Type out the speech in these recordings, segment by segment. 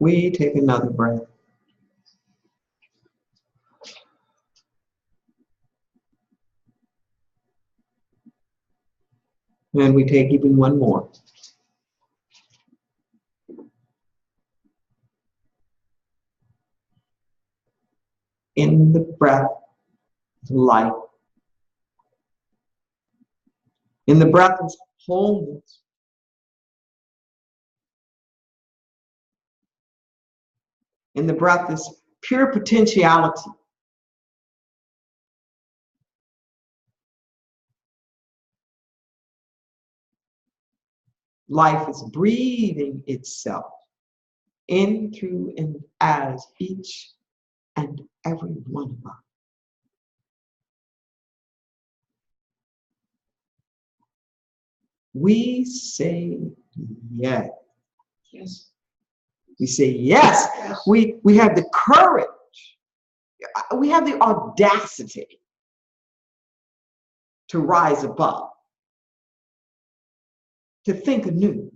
We take another breath. And we take even one more. In the breath, life. In the breath is wholeness. In the breath is pure potentiality. Life is breathing itself in, through, and as each and every one of us. We say yes. Yes. We say yes. We have the courage. We have the audacity to rise above, to think anew,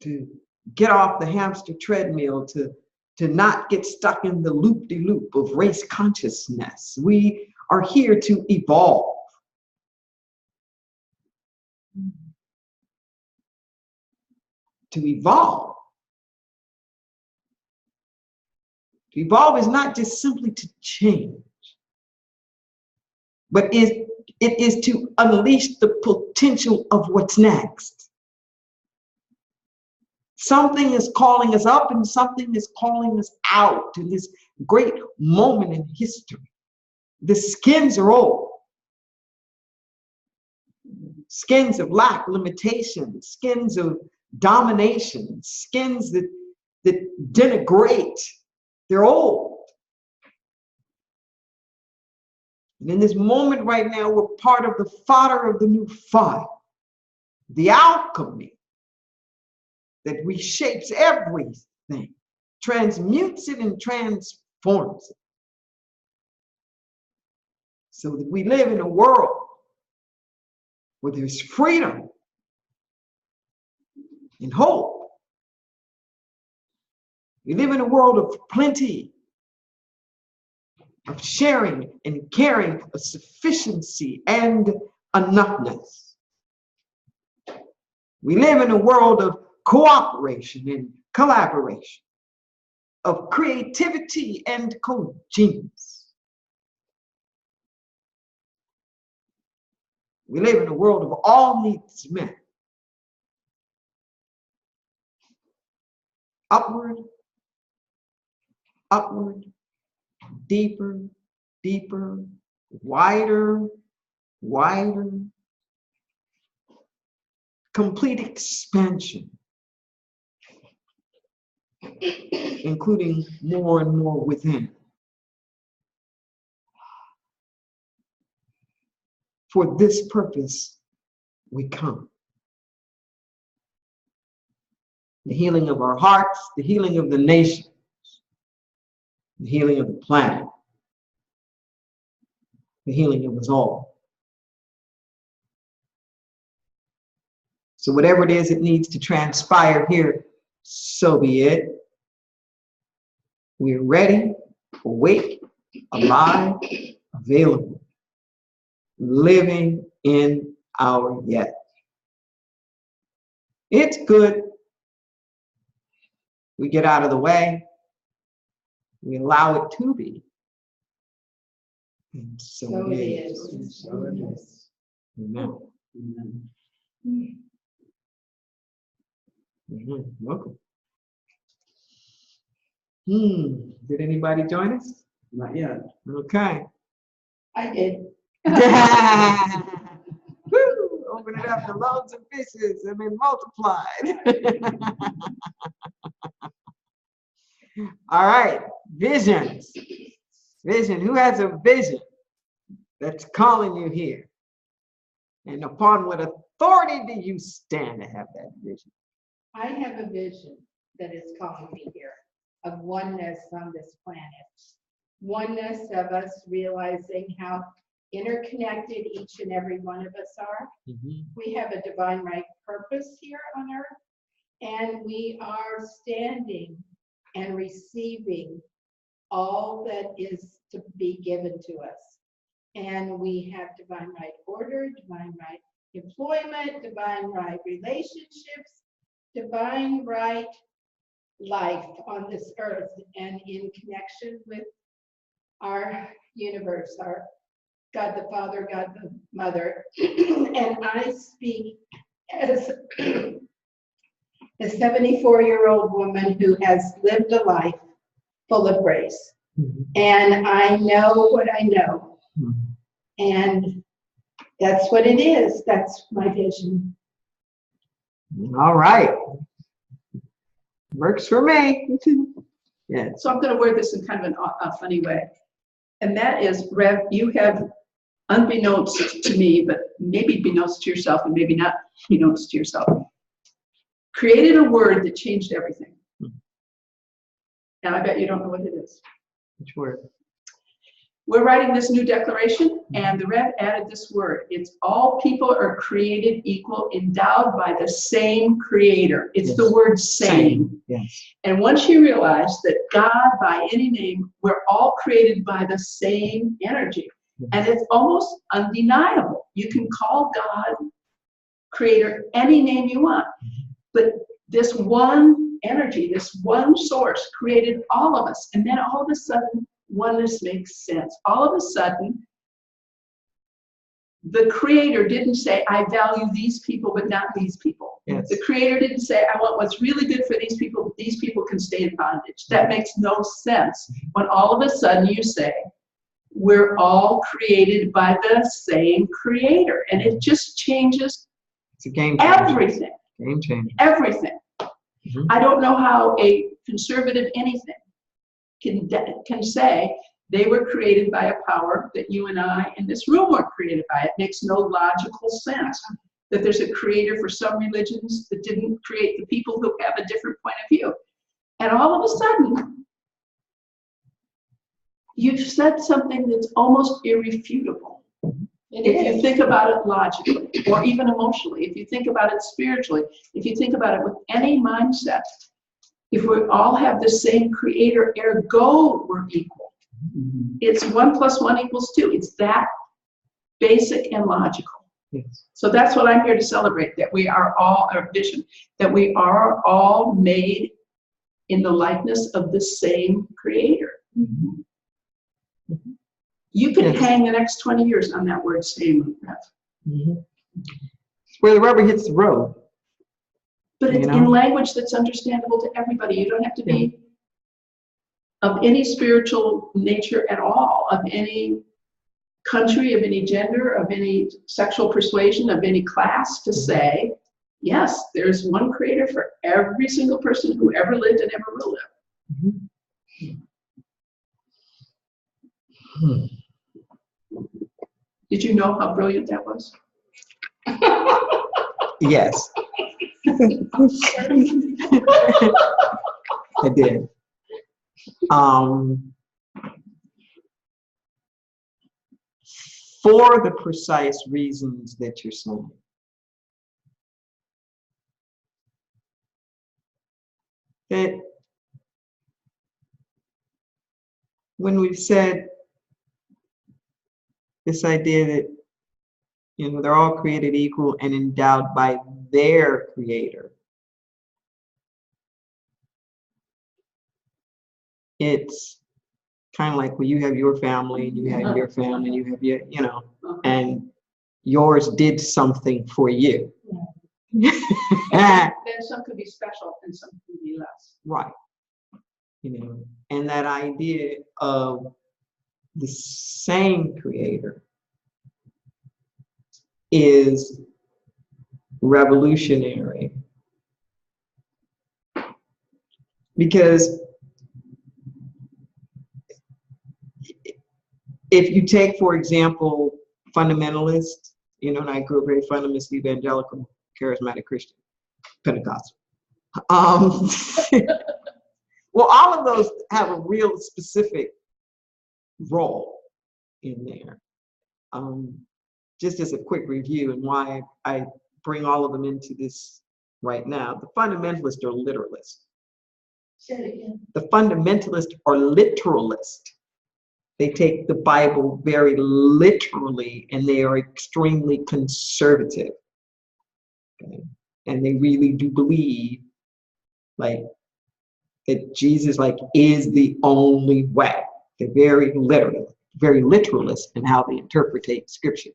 to get off the hamster treadmill, to not get stuck in the loop-de-loop of race consciousness. We are here to evolve. To evolve. To evolve is not just simply to change, but it is to unleash the potential of what's next. Something is calling us up and something is calling us out in this great moment in history. The skins are old. Skins of lack, limitation, skins of domination, skins that denigrate. They're old. And in this moment right now, we're part of the fodder of the new fire, the alchemy that reshapes everything, transmutes it and transforms it. So that we live in a world where there's freedom and hope. We live in a world of plenty, of sharing and caring, of sufficiency and enoughness. We live in a world of cooperation and collaboration, of creativity and co-genius. We live in a world of all needs met. Upward, upward, deeper, deeper, wider, wider. Complete expansion, including more and more within. For this purpose, we come. The healing of our hearts, the healing of the nations, the healing of the planet, the healing of us all. So whatever it is that needs to transpire here, so be it. We're ready, awake, alive, available, living in our yet. It's good. We get out of the way. We allow it to be. And so it is. And so it is. Amen. Amen. Welcome. Did anybody join us? Not yet. Okay. I did. Woo! Open it up to loads of fishes and then multiplied. All right, visions. Vision. Who has a vision that's calling you here? And upon what authority do you stand to have that vision? I have a vision that is calling me here of oneness on this planet. Oneness of us realizing how interconnected each and every one of us are. We have a divine right purpose here on earth, And we are standing and receiving all that is to be given to us. And we have divine right order, divine right employment, divine right relationships, divine right life on this earth, and in connection with our universe, our God the Father, God the Mother. And I speak as a 74-year-old woman who has lived a life full of grace. And I know what I know. And that's what it is. That's my vision. All right. Works for me. Yeah. So I'm going to word this in kind of a funny way. And that is, Rev, you have, unbeknownst to me, but maybe beknownst to yourself and maybe not beknownst to yourself, created a word that changed everything. Now I bet you don't know what it is. Which word? We're writing this new declaration, and the Rev added this word. It's all people are created equal, endowed by the same creator. It's the word same. Yes. And once you realize that God, by any name, we're all created by the same energy. And it's almost undeniable. You can call God, creator, any name you want. But this one energy, this one source created all of us. And then all of a sudden, oneness makes sense. All of a sudden, the creator didn't say, I value these people, but not these people. Yes. The creator didn't say, I want what's really good for these people, but these people can stay in bondage. That makes no sense when all of a sudden you say, we're all created by the same creator. And it just changes It's a game changer. everything. Game changer. Everything. I don't know how a conservative anything can say they were created by a power that you and I in this room were created by. It makes no logical sense that there's a creator for some religions that didn't create the people who have a different point of view. And all of a sudden, you've said something that's almost irrefutable. If you think about it logically, or even emotionally, if you think about it spiritually, if you think about it with any mindset, if we all have the same creator, ergo we're equal. It's 1 + 1 = 2. It's that basic and logical. Yes. So that's what I'm here to celebrate, that we are all, our vision, that we are all made in the likeness of the same creator. You can hang the next 20 years on that word same, Rev. It's where the rubber hits the road. But it's in language that's understandable to everybody. You don't have to be of any spiritual nature at all, of any country, of any gender, of any sexual persuasion, of any class to say, yes, there's one creator for every single person who ever lived and ever will live. Did you know how brilliant that was? Yes. I did. For the precise reasons that you're saying. That when we've said this idea that, they're all created equal and endowed by their creator, it's kind of like, well, you have your family, you have your family, you have your, and yours did something for you. Then some could be special and some could be less. Right. And that idea of the same creator is revolutionary, because if you take, for example, fundamentalists, and I grew up very fundamentalist, evangelical, charismatic Christian, Pentecostal. Well, all of those have a real specific role in there. Just as a quick review and why I bring all of them into this right now. The fundamentalists are literalists. Say it again. The fundamentalists are literalists. They take the Bible very literally, and they are extremely conservative. Okay? And they really do believe like that Jesus like is the only way. They're very literalist in how they interpret scripture.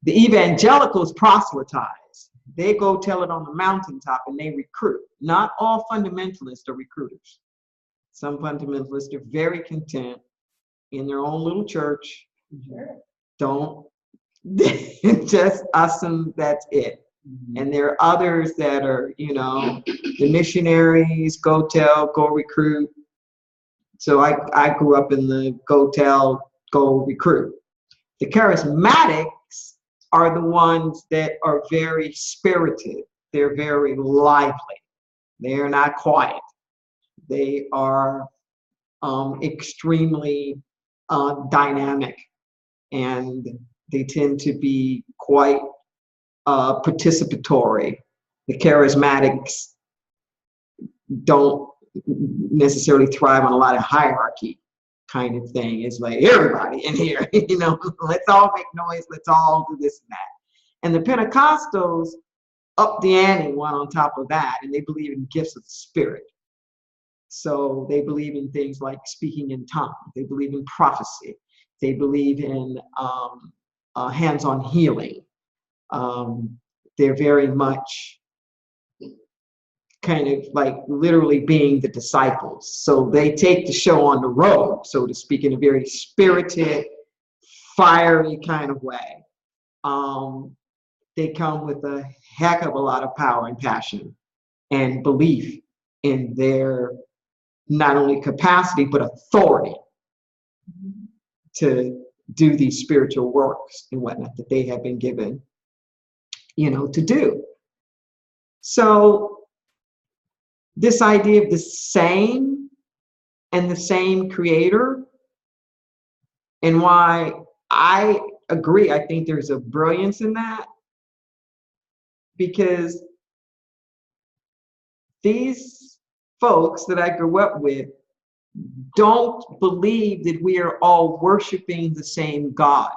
The evangelicals proselytize. They go tell it on the mountaintop and they recruit. Not all fundamentalists are recruiters. Some fundamentalists are very content in their own little church. Sure. Don't just assume that's it. And there are others that are, you know, the missionaries, go tell, go recruit. So I grew up in the go tell, go recruit. The charismatics are the ones that are very spirited. They're very lively. They're not quiet. They are extremely dynamic, and they tend to be quite participatory. The charismatics don't necessarily thrive on a lot of hierarchy kind of thing. It's like everybody in here, you know, let's all make noise, let's all do this and that. And the Pentecostals up the ante one on top of that, and they believe in gifts of the Spirit. So they believe in things like speaking in tongues. They believe in prophecy. They believe in hands-on healing. They're very much kind of like literally being the disciples. So they take the show on the road, so to speak, in a very spirited, fiery kind of way. They come with a heck of a lot of power and passion and belief in their not only capacity, but authority to do these spiritual works and whatnot that they have been given, you know, to do. So this idea of the same and the same creator, and why I agree, I think there's a brilliance in that, because these folks that I grew up with don't believe that we are all worshiping the same God.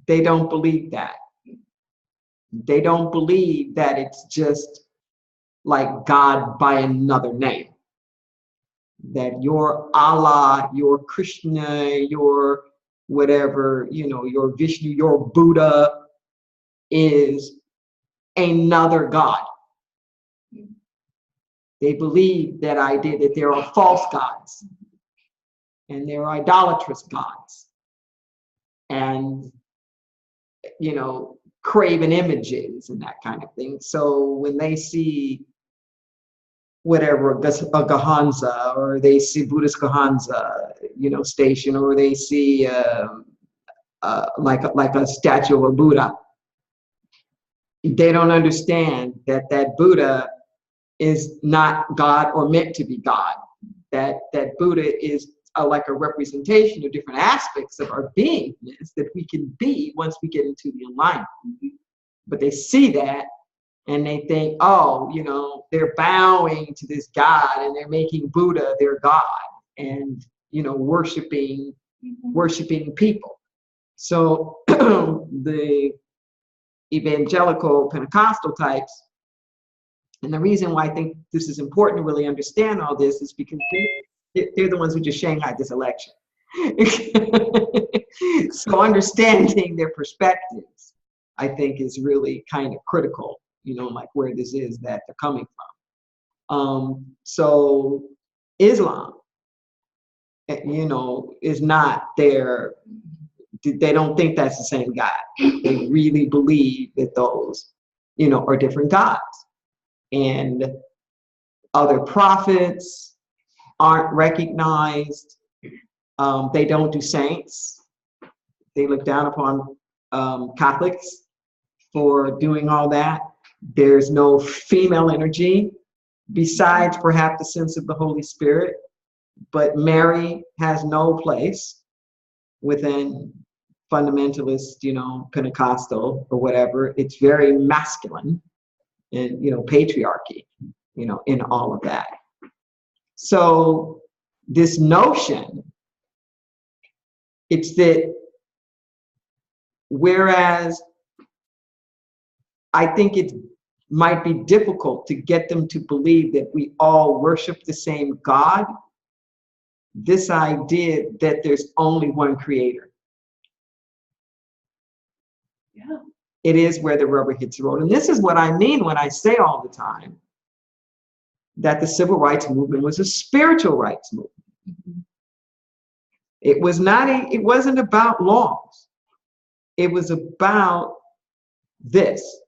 They don't believe that. They don't believe that it's just like God by another name. That your Allah, your Krishna, your whatever, you know, your Vishnu, your Buddha is another God. They believe that idea that there are false gods and there are idolatrous gods and, you know, craven images and that kind of thing. So when they see whatever, a Gahansa, or they see Buddhist Gahansa, you know, station, or they see like a statue of a Buddha, they don't understand that that Buddha is not God or meant to be God. That Buddha is like a representation of different aspects of our beingness that we can be once we get into the alignment. But they see that and they think, oh, you know, they're bowing to this God and they're making Buddha their God and, you know, worshiping people. So the evangelical Pentecostal types, and the reason why I think this is important to really understand all this is because they're the ones who just shanghaied this election. So understanding their perspectives, I think, is really kind of critical, you know, like where this is that they're coming from. So Islam, you know, is not their, they don't think that's the same God. They really believe that those, you know, are different gods. And other prophets aren't recognized. They don't do saints. They look down upon Catholics for doing all that. There's no female energy besides perhaps the sense of the Holy Spirit. But Mary has no place within fundamentalist, Pentecostal or whatever. It's very masculine and, patriarchy, in all of that. So this notion, it's that whereas I think it might be difficult to get them to believe that we all worship the same God, this idea that there's only one creator. Yeah. It is where the rubber hits the road. And this is what I mean when I say all the time that the civil rights movement was a spiritual rights movement. Mm-hmm. It wasn't about laws. It was about this,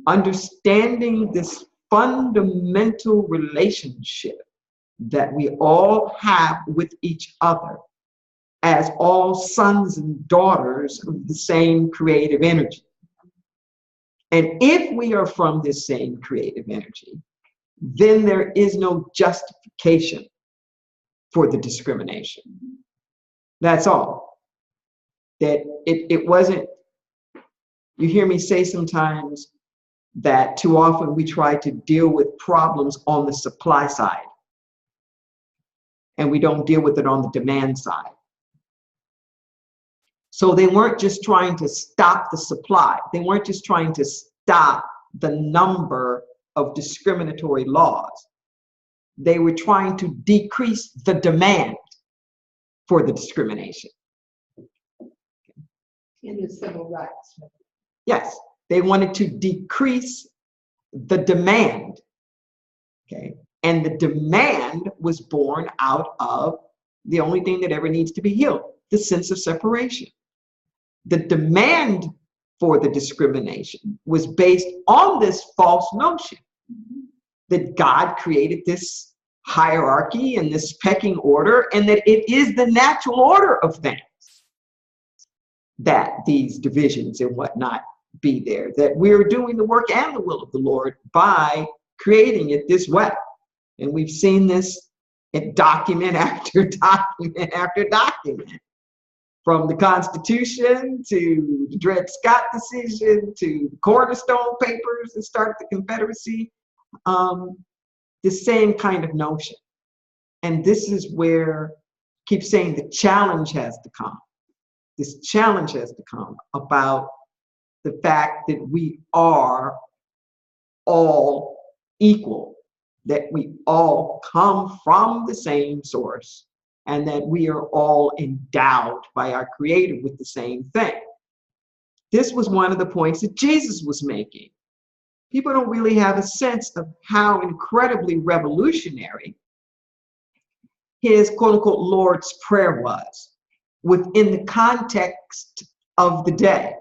understanding this fundamental relationship that we all have with each other as all sons and daughters of the same creative energy. And if we are from this same creative energy, then there is no justification for the discrimination. That's all. That it wasn't, you hear me say sometimes that too often we try to deal with problems on the supply side and we don't deal with it on the demand side. So they weren't just trying to stop the supply. They weren't just trying to stop the number of discriminatory laws. They were trying to decrease the demand for the discrimination. In the civil rights. Yes, they wanted to decrease the demand. Okay, and the demand was born out of the only thing that ever needs to be healed, the sense of separation. The demand for the discrimination was based on this false notion that God created this hierarchy and this pecking order, and that it is the natural order of things that these divisions and whatnot be there, that we're doing the work and the will of the Lord by creating it this way. And we've seen this in document after document after document, from the Constitution to the Dred Scott decision to the Cornerstone Papers that started the Confederacy, the same kind of notion. And this is where I keep saying the challenge has to come. This challenge has to come about the fact that we are all equal, that we all come from the same source, and that we are all endowed by our Creator with the same thing. This was one of the points that Jesus was making. People don't really have a sense of how incredibly revolutionary his quote-unquote Lord's Prayer was within the context of the day.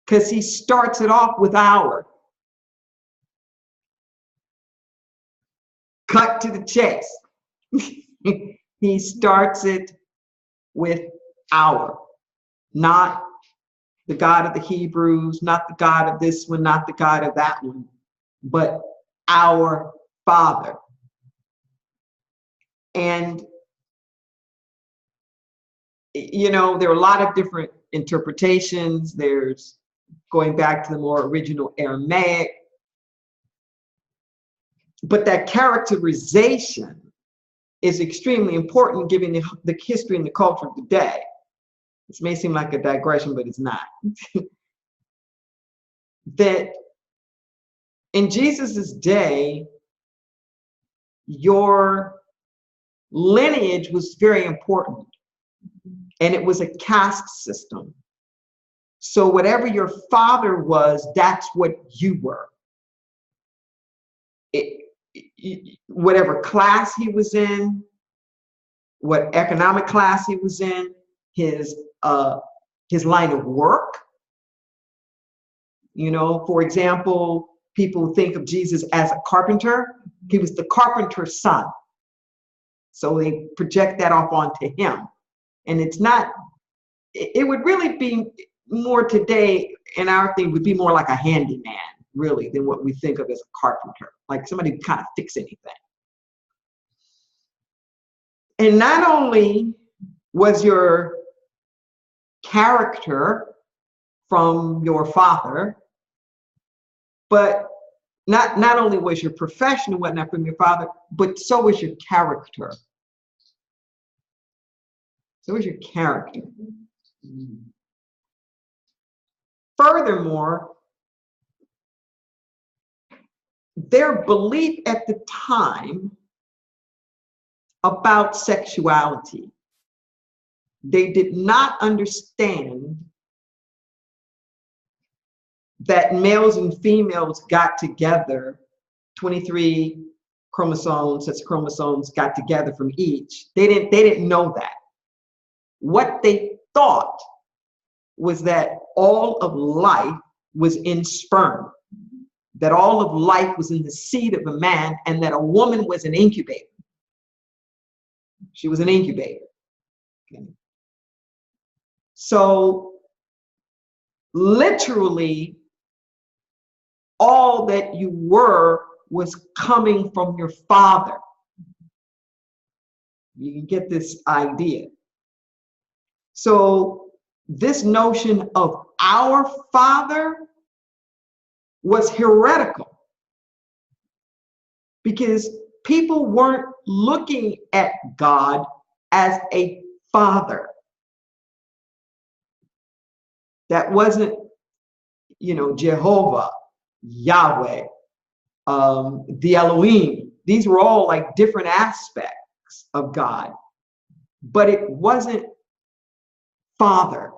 Because he starts it off with our. Cut to the chase. He starts it with our, not the God of the Hebrews, not the God of this one, not the God of that one, but our Father. And, there are a lot of different interpretations. There's going back to the more original Aramaic. But that characterization is extremely important given the history and the culture of the day. This may seem like a digression, but it's not. That in Jesus's day, your lineage was very important, and it was a caste system. So whatever your father was, that's what you were. Whatever class he was in, what economic class he was in, his line of work. For example, people think of Jesus as a carpenter. He was the carpenter's son. So they project that off onto him. And it's not, it would really be more today, in our thing, would be more like a handyman, really, than what we think of as a carpenter, like somebody who kind of fix anything. And not only was your character from your father, but not only was your profession and whatnot from your father, but so was your character. So was your character. Furthermore, their belief at the time about sexuality, they did not understand that males and females got together, 23 chromosomes, such chromosomes got together from each. They didn't know that. What they thought was that all of life was in sperm, that all of life was in the seed of a man, and that a woman was an incubator. She was an incubator. Okay. So literally, all that you were was coming from your father. You can get this idea. So this notion of our father was heretical, because people weren't looking at God as a father. That wasn't, Jehovah, Yahweh, the Elohim. These were all like different aspects of God, but it wasn't father.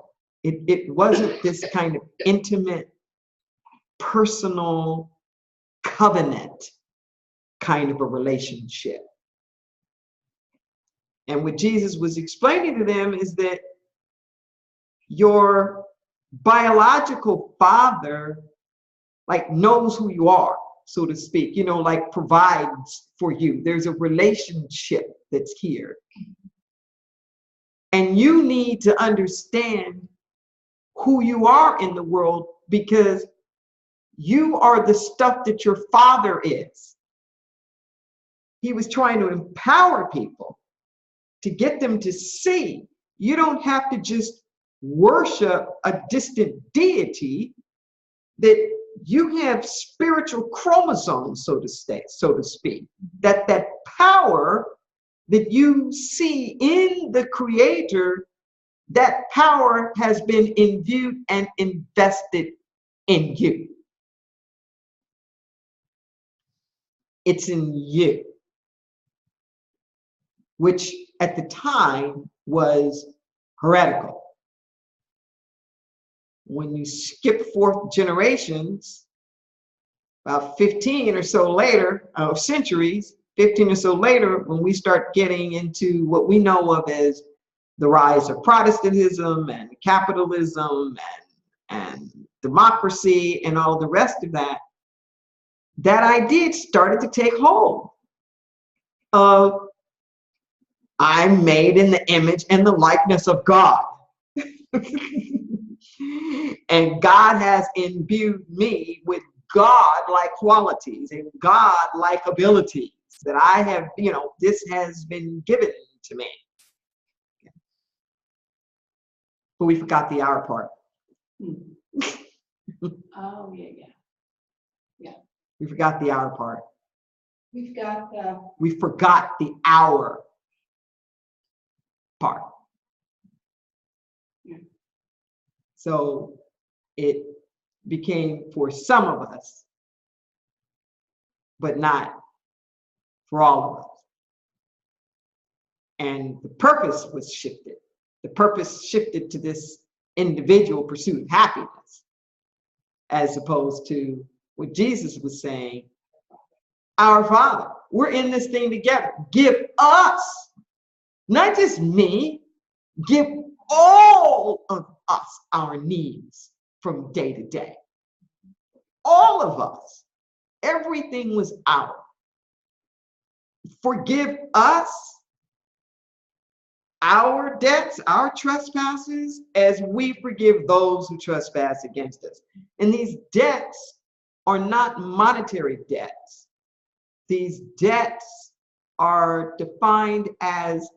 It wasn't this kind of intimate, personal, covenant kind of a relationship. And what Jesus was explaining to them is that your biological father like knows who you are, so to speak, like provides for you. There's a relationship that's here. And you need to understand who you are in the world, because you are the stuff that your father is. He was trying to empower people to get them to see you don't have to just worship a distant deity, that you have spiritual chromosomes, so to speak, that power that you see in the Creator, that power has been imbued and invested in you. It's in you, which at the time was heretical. When you skip forth generations, about 15 or so later, centuries, 15 or so later, when we start getting into what we know of as the rise of Protestantism and capitalism and democracy and all the rest of that, that idea started to take hold of, I'm made in the image and the likeness of God. And God has imbued me with God-like qualities and God-like abilities that I have, this has been given to me. But we forgot the our part. Oh, yeah. We forgot the our part. We forgot the our part. Yeah. So it became for some of us, but not for all of us. And the purpose was shifted. The purpose shifted to this individual pursuit of happiness, as opposed to what Jesus was saying, our Father, we're in this thing together. Give us, not just me, give all of us our needs from day to day. All of us. Everything was ours. Forgive us our debts, our trespasses, as we forgive those who trespass against us. And these debts are not monetary debts. These debts are defined as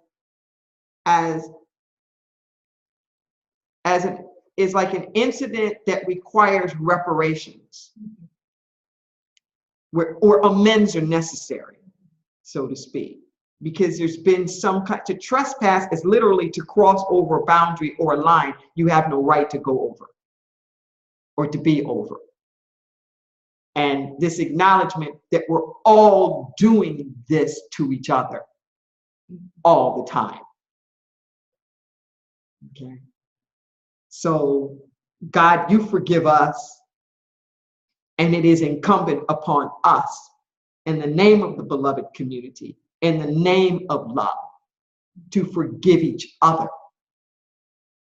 is like an incident that requires reparations, or amends are necessary, so to speak, because there's been some kind. To trespass is literally to cross over a boundary or a line you have no right to go over or to be over. And this acknowledgement that we're all doing this to each other all the time. Okay. So, God, you forgive us, and it is incumbent upon us, in the name of the beloved community, in the name of love, to forgive each other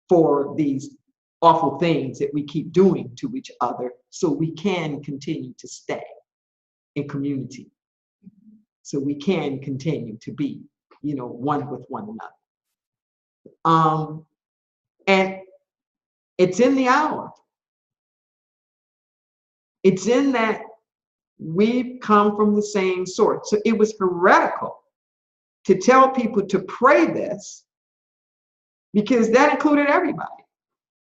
for these awful things that we keep doing to each other, so we can continue to stay in community, so we can continue to be, one with one another. And it's in the hour. It's in that we've come from the same source. So it was heretical to tell people to pray this, because that included everybody.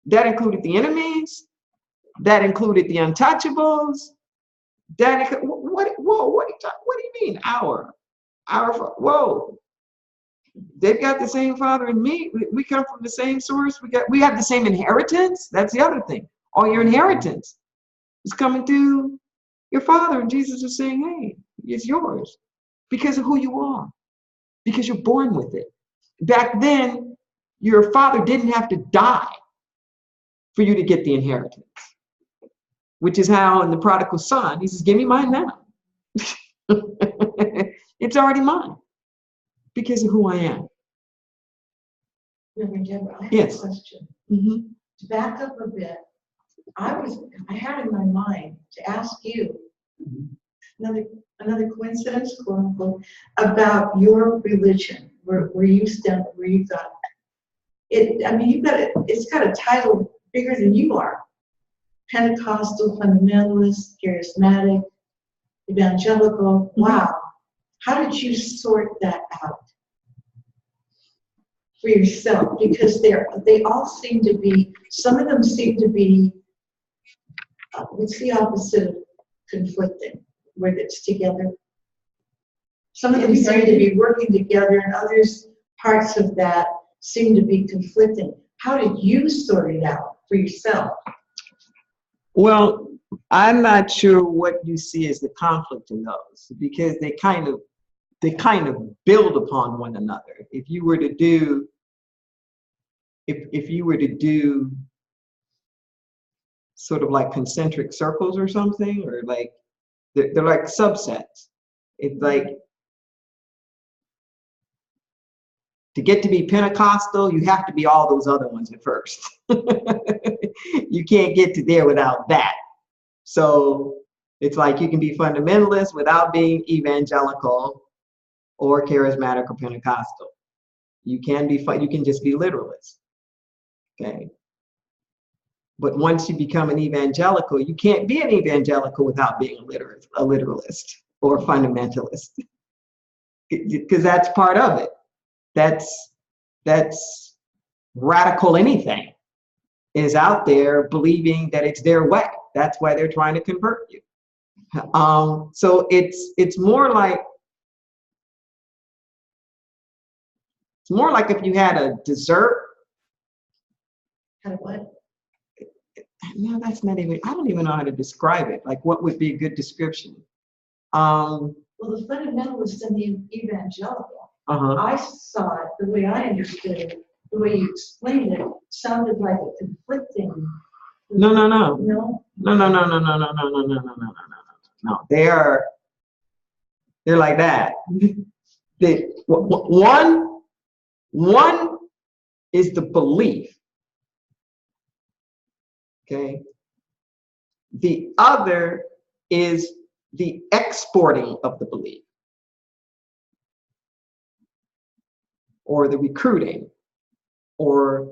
That included the enemies. That included the untouchables. What do you mean, our? Whoa. They've got the same Father and me. We come from the same source. We have the same inheritance. That's the other thing. All your inheritance is coming through your Father, and Jesus is saying, hey, it's yours because of who you are, because you're born with it. Back then, your father didn't have to die for you to get the inheritance, which is how in the prodigal son, he says, give me mine now. It's already mine because of who I am. Rev Deborah, I have Yes. a question. Mm-hmm. To back up a bit, I had in my mind to ask you another coincidence, quote unquote, about your religion, where you stand, where you thought it. I mean, it's got a title bigger than you are: Pentecostal, fundamentalist, charismatic, evangelical. Wow, how did you sort that out for yourself? Because they all seem to be. Some of them seem to be. What's the opposite of conflicting, where it's together? Some of them seem to be working together, and others, parts of that, seem to be conflicting. How did you sort it out for yourself? Well, I'm not sure what you see as the conflict in those, because they kind of build upon one another. If you were to do sort of like concentric circles or something, or like they're like subsets. It's like, to get to be Pentecostal, you have to be all those other ones at first. You can't get to there without that. So it's like you can be fundamentalist without being evangelical or charismatic or Pentecostal. You can just be literalist. Okay. But once you become an evangelical, you can't be an evangelical without being a literalist or a fundamentalist, because that's part of it. That's radical anything is out there believing that it's their way. That's why they're trying to convert you. So it's more like if you had a dessert. Kind of what? No, that's not even, I don't even know how to describe it. Like, what would be a good description? Well, the fundamentalist and the evangelical, I saw it, the way I understood it, the way you explained it, sounded like a conflicting. No. No? No. They're like that. One is the belief. Okay. The other is the exporting of the belief, or the recruiting, or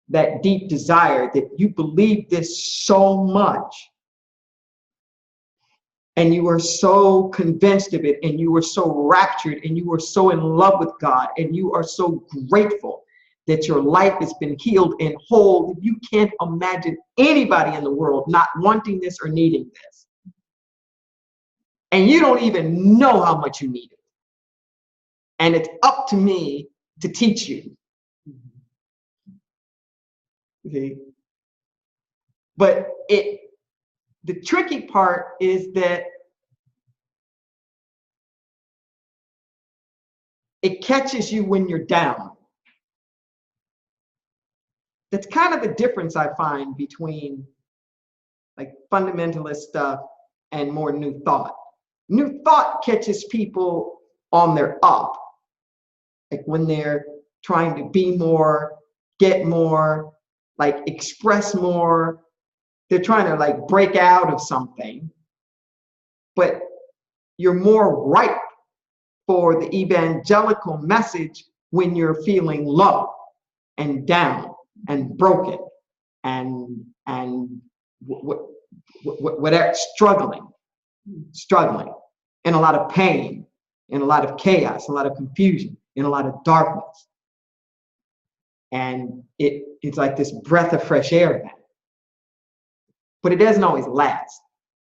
that deep desire that you believe this so much, and you are so convinced of it, and you are so raptured, and you are so in love with God, and you are so grateful that your life has been healed and whole. You can't imagine anybody in the world not wanting this or needing this. And you don't even know how much you need it. And it's up to me to teach you. See? But the tricky part is that it catches you when you're down. That's kind of the difference I find between like fundamentalist stuff and more new thought. New thought catches people on their up, like when they're trying to be more, get more, like express more. They're trying to like break out of something. But you're more ripe for the evangelical message when you're feeling low and down and broken and whatever, struggling, in a lot of pain, in a lot of chaos, a lot of confusion, in a lot of darkness. And it's like this breath of fresh air then. But it doesn't always last.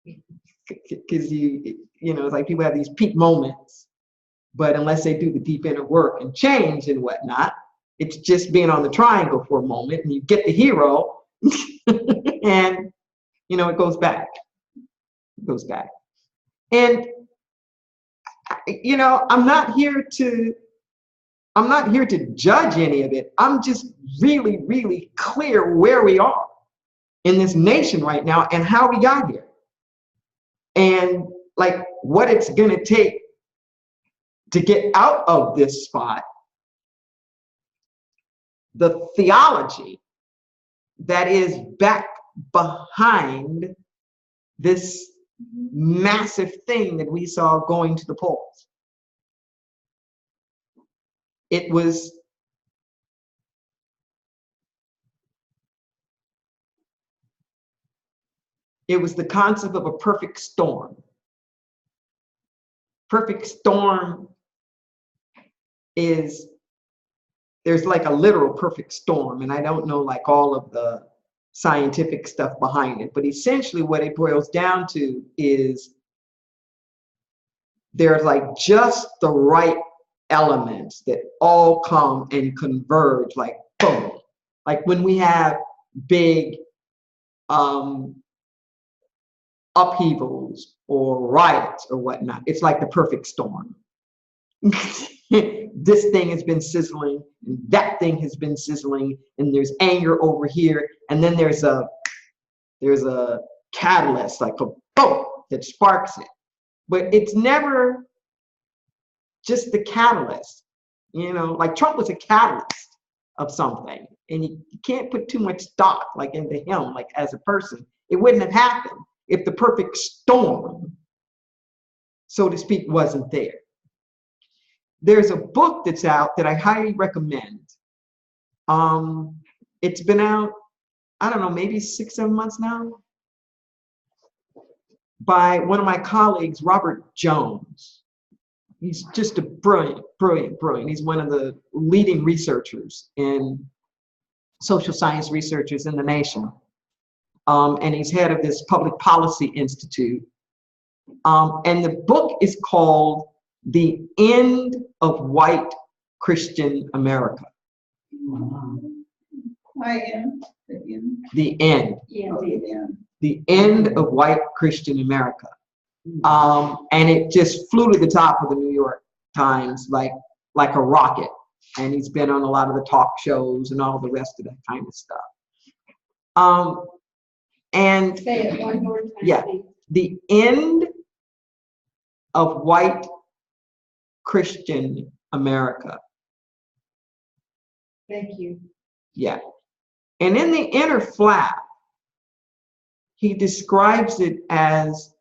Because you know, it's like people have these peak moments, but unless they do the deep inner work and change and whatnot, it's just being on the triangle for a moment and you get the hero and, you know, it goes back. It goes back. And, you know, I'm not here to judge any of it. I'm just really, really clear where we are in this nation right now and how we got here. And like what it's going to take to get out of this spot. The theology that is back behind this massive thing that we saw going to the polls. It was the concept of a perfect storm. Perfect storm is, there's like a literal perfect storm, and I don't know like all of the scientific stuff behind it, but essentially what it boils down to is there's like just the right elements that all come and converge, like boom. Like when we have big upheavals or riots or whatnot, it's like the perfect storm. This thing has been sizzling, and that thing has been sizzling, and there's anger over here, and then there's a catalyst, like a boom, that sparks it. But it's never just the catalyst, you know, like Trump was a catalyst of something, and you can't put too much stock like into him, like as a person. It wouldn't have happened if the perfect storm, so to speak, wasn't there. There's a book that's out that I highly recommend. It's been out, I don't know, maybe 6-7 months now, by one of my colleagues, Robert Jones. He's just a brilliant. He's one of the leading researchers in social science researchers in the nation. And he's head of this public policy institute. And the book is called The End of White Christian America. The end. The end of white Christian America. And it just flew to the top of the New York Times like a rocket. And he's been on a lot of the talk shows and all the rest of that kind of stuff. And say it one more time. Yeah, please. The End of White Christian America. Thank you. Yeah. And in the inner flap, he describes it as,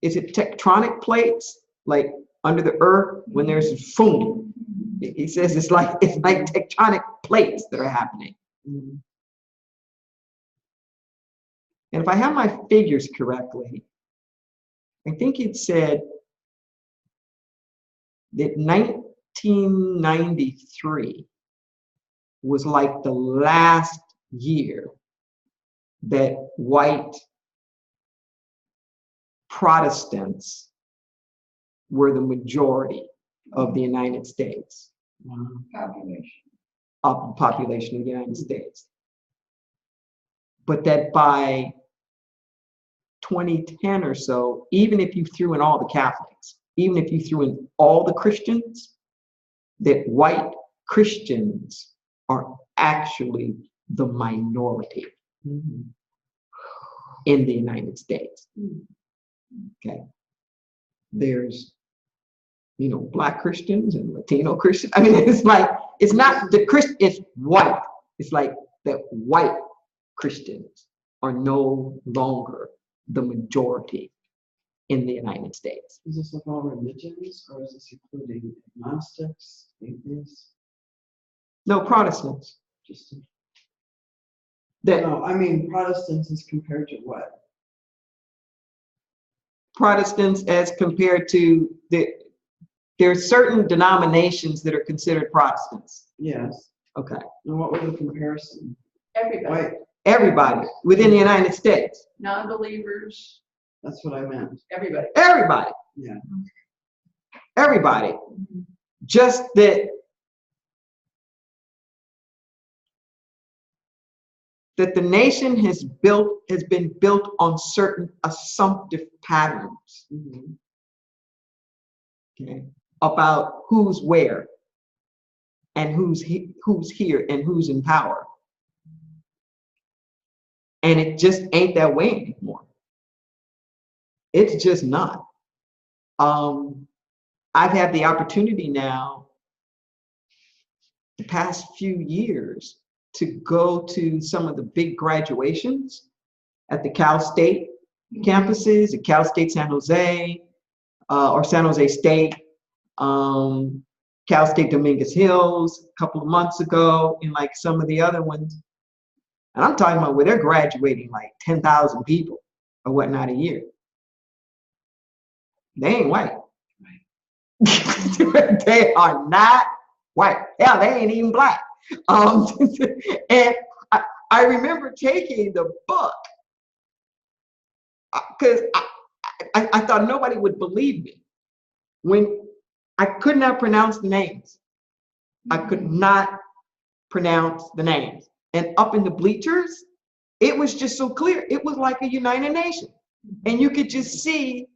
is it tectonic plates, like under the earth when there's a boom? He says it's like tectonic plates that are happening. And if I have my figures correctly, I think it said that 1993 was like the last year that white Protestants were the majority of the United States. Population. Of the population of the United States. But that by 2010 or so, even if you threw in all the Catholics, even if you threw in all the Christians, that white Christians are actually the minority in the United States. Okay. There's, you know, Black Christians and Latino Christians. I mean, it's like, it's not the Christian, it's white. It's like that white Christians are no longer the majority in the United States. Is this of all religions, or is this including agnostics, atheists? No, Protestants. Just That no, I mean Protestants as compared to what? Protestants as compared to there are certain denominations that are considered Protestants. Yes. Okay. And what was the comparison? Everybody, White. Everybody within the United States. non-believers, That's what I meant. everybody. Everybody. Yeah. Everybody. Just that the nation has been built on certain assumptive patterns. Okay, about who's where and who's here and who's in power. And it just ain't that way anymore. It's just not. I've had the opportunity now, the past few years, to go to some of the big graduations at the Cal State campuses, at Cal State San Jose, or San Jose State, Cal State Dominguez Hills a couple of months ago, and like some of the other ones. And I'm talking about where they're graduating like 10,000 people or whatnot a year. They ain't white. They are not white. Hell, they ain't even Black. And I remember taking the book because I thought nobody would believe me when I could not pronounce the names. I could not pronounce the names. And up in the bleachers, it was just so clear. It was like a United Nations. And you could just see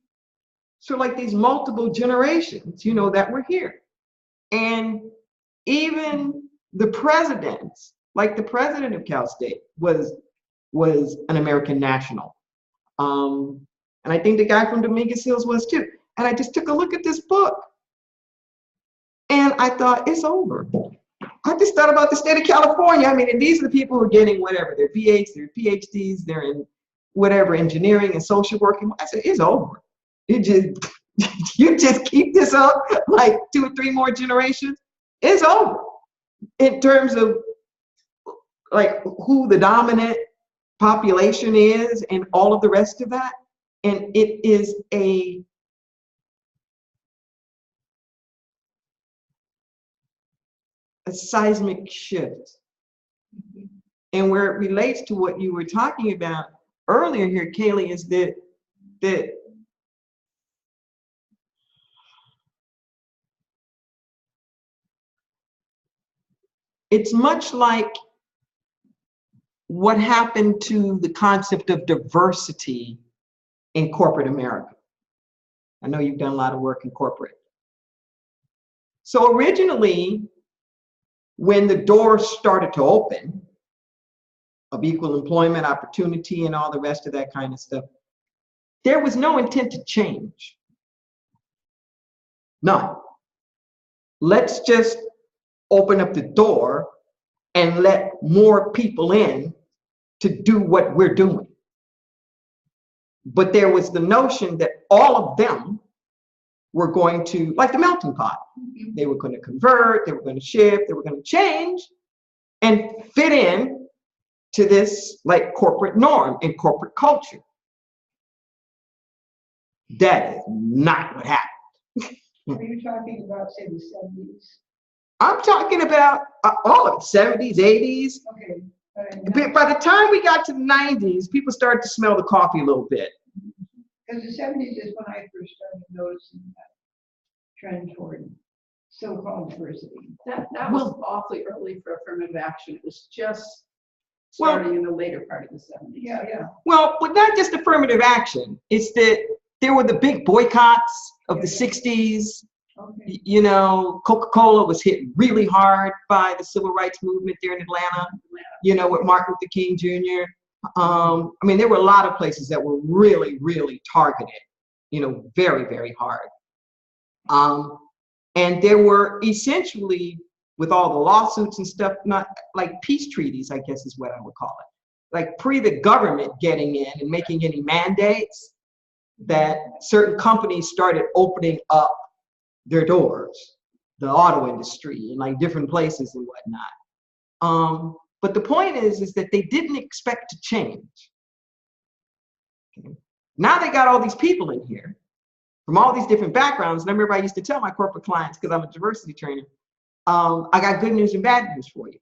sort of like these multiple generations, you know, that were here. And even the presidents, like the president of Cal State was an American national. And I think the guy from Dominguez Hills was too. And I just took a look at this book and I thought, it's over. I just thought about the state of California. I mean, and these are the people who are getting whatever, their BAs, their PhDs, they're in whatever, engineering and social work. I said, it's over. You just keep this up like 2 or 3 more generations, it's over. In terms of like who the dominant population is and all of the rest of that. And it is a seismic shift. And where it relates to what you were talking about earlier here, Kaylee, is that it's much like what happened to the concept of diversity in corporate America. I know you've done a lot of work in corporate. So originally, when the doors started to open of equal employment opportunity and all the rest of that kind of stuff, there was no intent to change. None. Let's just open up the door and let more people in to do what we're doing. But there was the notion that all of them were going to, like the melting pot, they were going to convert, they were going to shift, they were going to change and fit in to this like corporate norm and corporate culture. That is not what happened. Are you talking about, say, the 70s? I'm talking about all of it, 70s, 80s. Okay. But by the time we got to the 90s, people started to smell the coffee a little bit. Because the 70s is when I first started noticing that trend toward so-called diversity. That was awfully early for affirmative action. It was just starting in the later part of the 70s. Yeah, yeah. Well, but not just affirmative action. It's that there were the big boycotts of the 60s. Okay. You know, Coca-Cola was hit really hard by the civil rights movement there in Atlanta, you know, with Martin Luther King Jr. I mean, there were a lot of places that were really, really targeted, you know, very, very hard. And there were essentially, with all the lawsuits and stuff, not like peace treaties, I guess is what I would call it. Like pre the government getting in and making any mandates, that certain companies started opening up their doors, the auto industry and like different places and whatnot. But the point is that they didn't expect to change. Okay. Now they got all these people in here from all these different backgrounds. And I remember I used to tell my corporate clients, because I'm a diversity trainer, I got good news and bad news for you.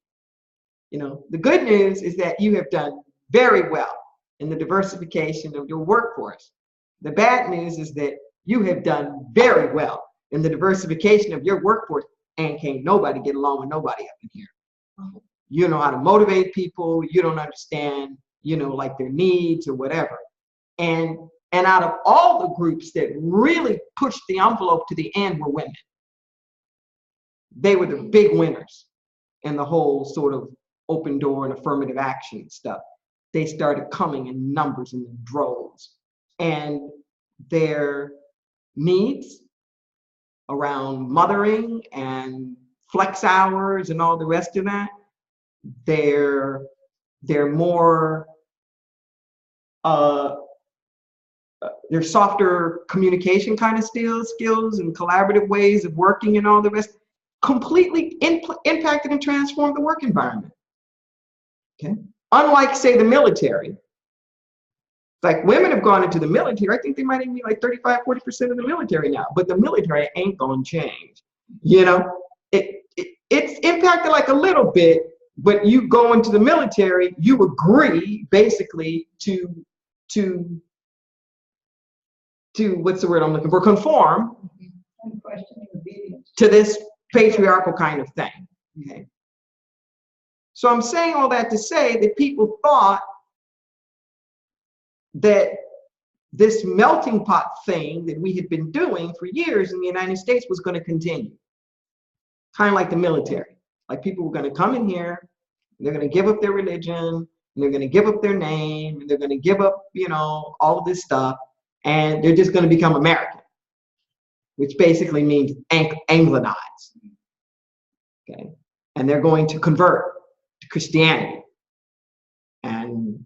You know, the good news is that you have done very well in the diversification of your workforce. The bad news is that you have done very well in the diversification of your workforce, and can't nobody get along with nobody up in here. You don't know how to motivate people. You don't understand, you know, like their needs or whatever. And out of all the groups that really pushed the envelope to the end were women. They were the big winners in the whole sort of open door and affirmative action stuff. They started coming in numbers and in droves, and their needs around mothering and flex hours and all the rest of that, they're more they're softer communication kind of skills and collaborative ways of working and all the rest completely impacted and transformed the work environment. Okay, unlike say the military. Like women have gone into the military. I think they might even be like 35–40% of the military now, but the military ain't gonna change. You know, it's impacted like a little bit, but you go into the military, you agree basically to what's the word I'm looking for? Conform to this patriarchal kind of thing. Okay. So I'm saying all that to say that people thought that this melting pot thing that we had been doing for years in the United States was going to continue. Kind of like the military. Like people were going to come in here, they're going to give up their religion, and they're going to give up their name, and they're going to give up, you know, all of this stuff, and they're just going to become American, which basically means Anglicized. Okay. And they're going to convert to Christianity. And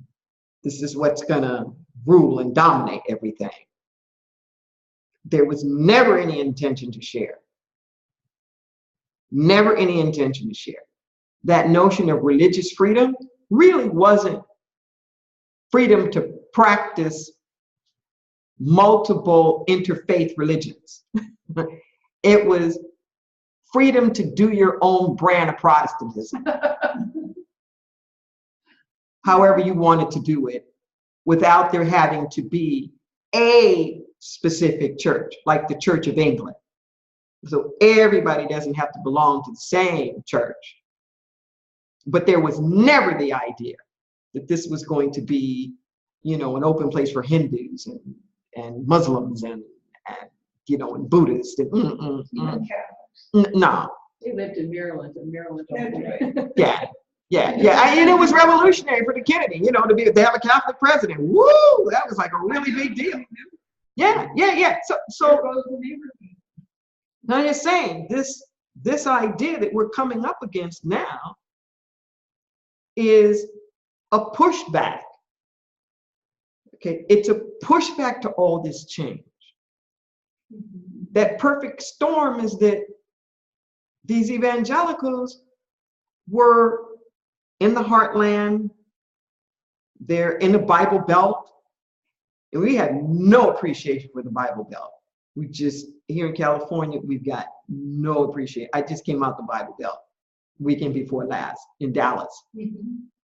this is what's going to rule and dominate everything. There was never any intention to share. Never any intention to share. That notion of religious freedom really wasn't freedom to practice multiple interfaith religions. It was freedom to do your own brand of Protestantism. However you wanted to do it, without there having to be a specific church, like the Church of England. So everybody doesn't have to belong to the same church. But there was never the idea that this was going to be, you know, an open place for Hindus and Muslims and you know, and Buddhists. And, no. They lived in Maryland, and Maryland. Yeah. And it was revolutionary for the Kennedy, you know, to have a Catholic president. Woo! That was like a really big deal. Yeah. So now you're saying this idea that we're coming up against now is a pushback. Okay, it's a pushback to all this change. That perfect storm is that these evangelicals were in the heartland, they're in the Bible Belt, and we had no appreciation for the Bible Belt. We just, here in California, we've got no appreciation. I just came out the Bible Belt weekend before last in Dallas.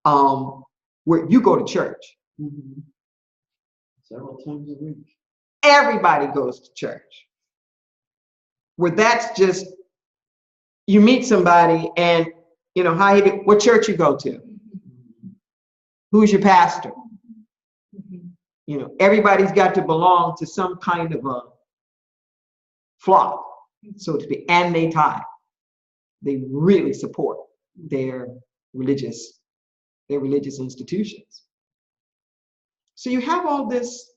Where you go to church. Several times a week. Everybody goes to church. Where that's just, you meet somebody and, you know, how you do, what church you go to? Who's your pastor? You know, everybody's got to belong to some kind of a flock, so to speak, and they tithe. They really support their religious institutions. So you have all this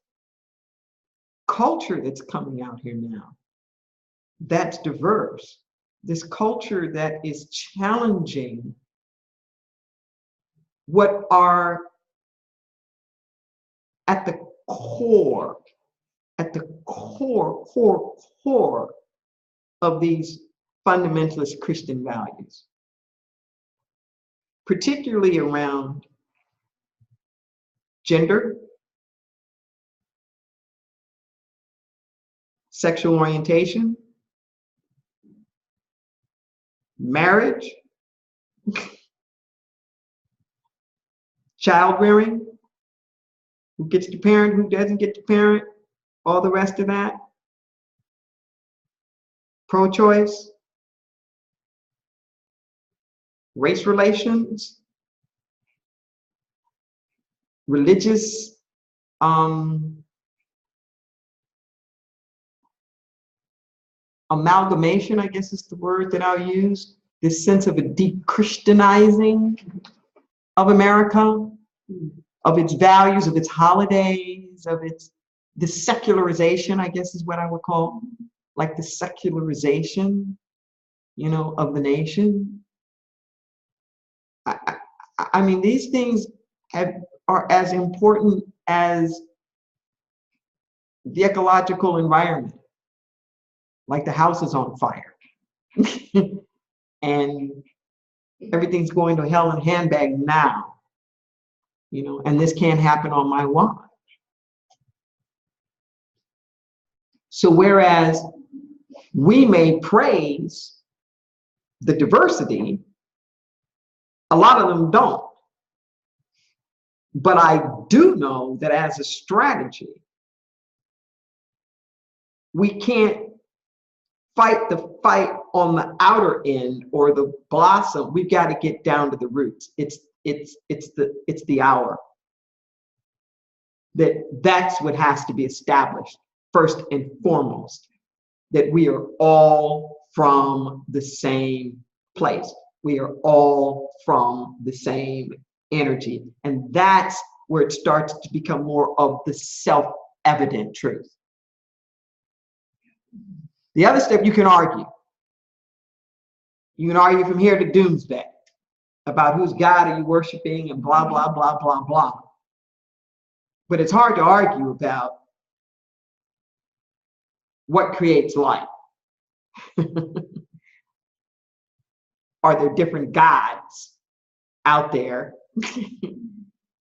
culture that's coming out here now that's diverse, this culture that is challenging what are at the core of these fundamentalist Christian values, particularly around gender, sexual orientation, marriage, child rearing, who gets to parent, who doesn't get to parent, all the rest of that, pro-choice, race relations, religious amalgamation, I guess is the word that I'll use, this sense of a deep Christianizing of America, of its values, of its holidays, of its, the secularization, I guess is what I would call, like the secularization, you know, of the nation. I mean, these things are as important as the ecological environment, like the house is on fire and everything's going to hell in a handbag now, you know, and this can't happen on my watch. So whereas we may praise the diversity, a lot of them don't. But I do know that as a strategy, we can't fight the fight on the outer end or the blossom. We've got to get down to the roots. It's the hour. That's what has to be established first and foremost, that we are all from the same place. We are all from the same energy. And that's where it starts to become more of the self-evident truth. The other step, you can argue. You can argue from here to doomsday about whose God are you worshiping and blah, blah, blah, blah, blah. But it's hard to argue about what creates life. Are there different gods out there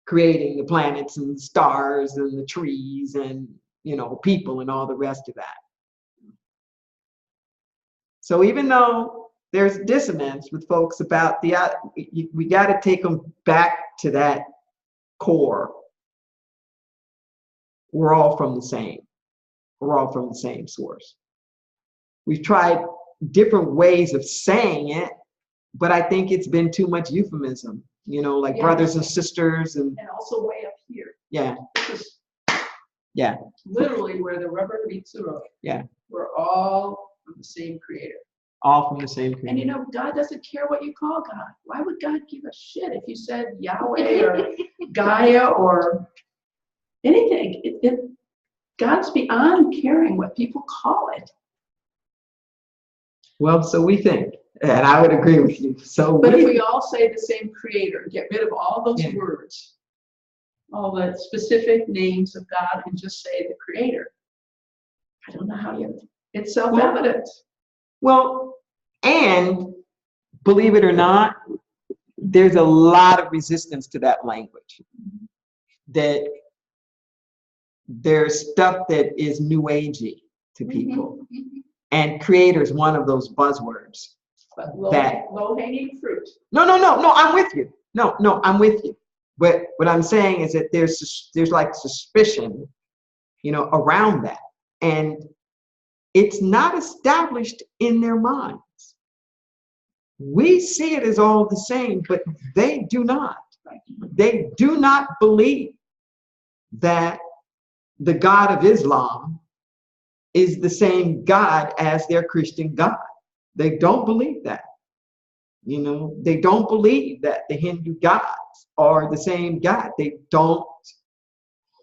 creating the planets and the stars and the trees and, you know, people and all the rest of that? So even though there's dissonance with folks about the, we got to take them back to that core. We're all from the same. We're all from the same source. We've tried different ways of saying it, but I think it's been too much euphemism, you know, like brothers and sisters. And also way up here. Yeah. Yeah. Literally where the rubber meets the road. Yeah. We're all from the same creator. All from the same creator. And you know, God doesn't care what you call God. Why would God give a shit if you said Yahweh or Gaia or anything? God's beyond caring what people call it. Well, so we think, and I would agree with you. So, but if we all say the same creator, get rid of all those words, all the specific names of God, and just say the creator, I don't know how you, it's self-evident. Well, and believe it or not, there's a lot of resistance to that language. That there's stuff that is new agey to people. And creator is one of those buzzwords. But That- low-hanging fruit. No, I'm with you. No, I'm with you. But what I'm saying is that there's like suspicion, around that. And it's not established in their minds. We see it as all the same, but they do not. They do not believe that the God of Islam is the same God as their Christian God. They don't believe that. They don't believe that the Hindu gods are the same God. They don't.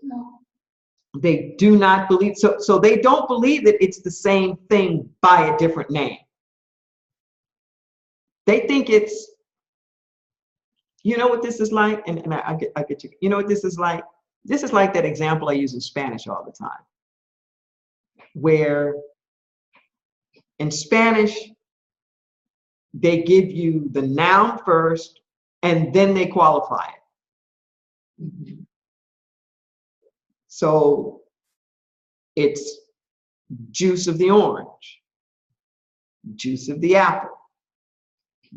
No. They do not believe. So they don't believe that it's the same thing by a different name. They think it's, what this is like, and I get you. You know what this is like? This is like that example I use in Spanish all the time, where in Spanish, they give you the noun first, and then they qualify it. Mm-hmm. So it's juice of the orange, juice of the apple,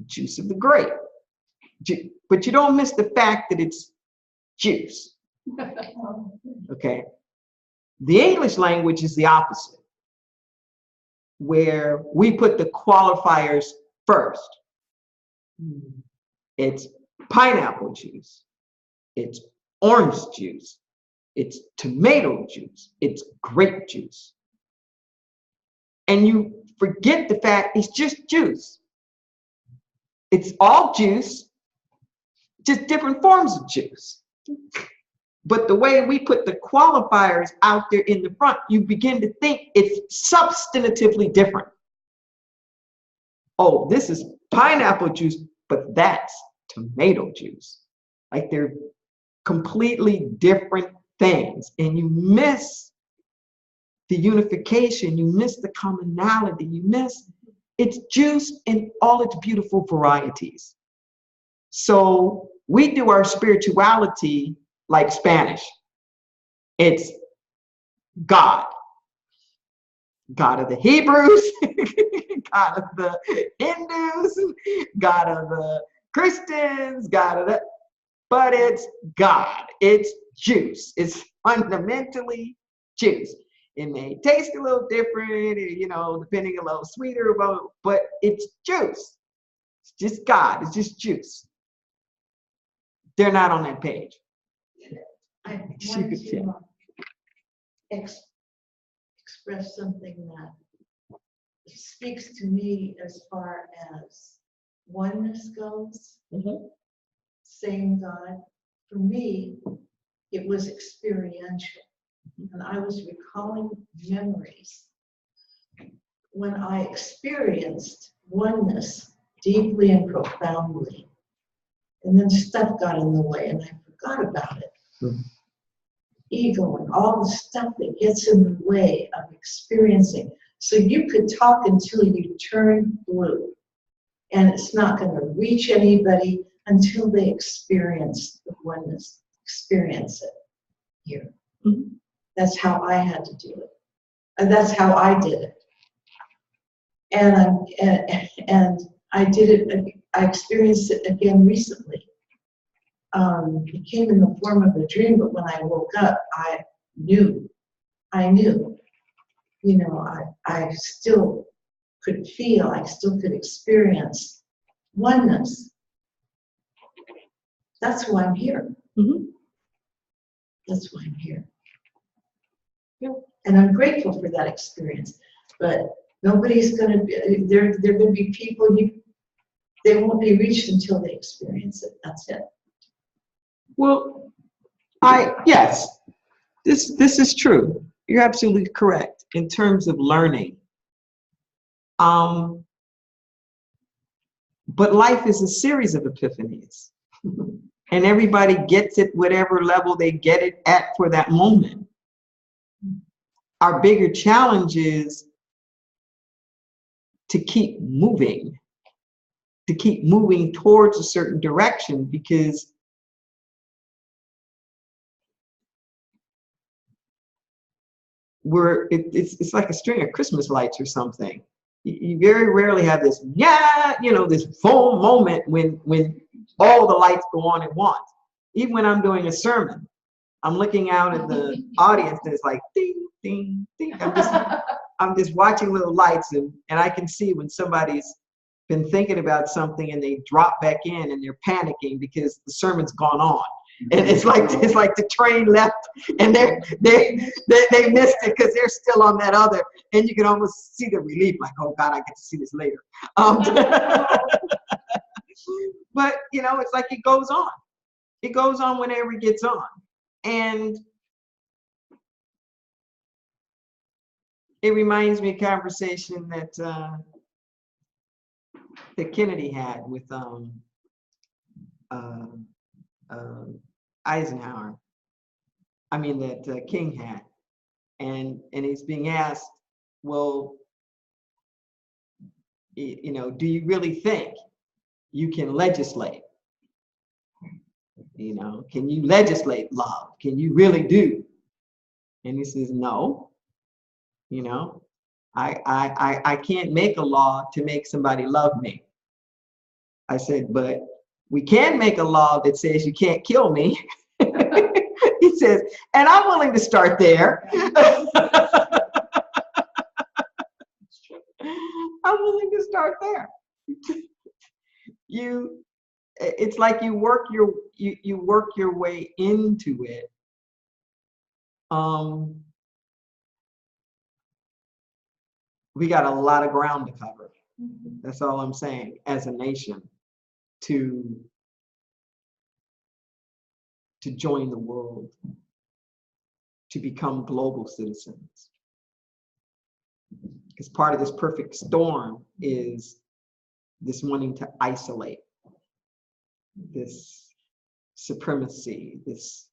juice of the grape. But you don't miss the fact that it's juice. Okay. The English language is the opposite, where we put the qualifiers first. It's pineapple juice, it's orange juice, it's tomato juice, it's grape juice. And you forget the fact it's just juice. It's all juice, just different forms of juice. But the way we put the qualifiers out there in the front, you begin to think it's substantively different. Oh, this is pineapple juice, but that's tomato juice. Like they're completely different things. And you miss the unification, you miss the commonality, you miss it's juice in all its beautiful varieties. So we do our spirituality like Spanish. It's God. God of the Hebrews, God of the Hindus, God of the Christians, but it's God. It's juice. It's fundamentally juice. It may taste a little different, depending a little sweeter, but it's juice. It's just God. It's just juice. They're not on that page. I wanted to express something that speaks to me as far as oneness goes. Mm-hmm. Same God. For me, it was experiential. And I was recalling memories when I experienced oneness deeply and profoundly. And then stuff got in the way and I forgot about it. Mm-hmm. Ego and all the stuff that gets in the way of experiencing. So you could talk until you turn blue. And it's not going to reach anybody until they experience the oneness, experience it here. Mm-hmm. That's how I had to do it. And that's how I did it. And I did it, I experienced it again recently. It came in the form of a dream, but when I woke up, I knew. I still could feel, I still could experience oneness. That's why I'm here. Mm-hmm. That's why I'm here. Yep. And I'm grateful for that experience. But nobody's going to be, there are going to be people, they won't be reached until they experience it. That's it. Well, yes, this is true. You're absolutely correct in terms of learning. But life is a series of epiphanies. And everybody gets it whatever level they get it at for that moment. Our bigger challenge is to keep moving towards a certain direction, because where it's like a string of Christmas lights or something. You very rarely have this, this full moment when all the lights go on at once. Even when I'm doing a sermon, I'm looking out at the audience and it's like ding, ding, ding. I'm just watching little lights, and I can see when somebody's been thinking about something and they drop back in and they're panicking because the sermon's gone on. And it's like the train left and they missed it because they're still on that other, and you can almost see the relief, like, oh God, I get to see this later. But it's like it goes on. It goes on whenever it gets on. And it reminds me of a conversation that Kennedy had with Eisenhower. I mean, that King had. And he's being asked, well, do you really think you can legislate? Can you legislate love? Can you really do? And he says, no. I can't make a law to make somebody love me. I said, but we can make a law that says you can't kill me. He says, and I'm willing to start there. I'm willing to start there. It's like you work your way into it. We got a lot of ground to cover. That's all I'm saying, as a nation, to join the world, to become global citizens. Because part of this perfect storm is this wanting to isolate, this supremacy, this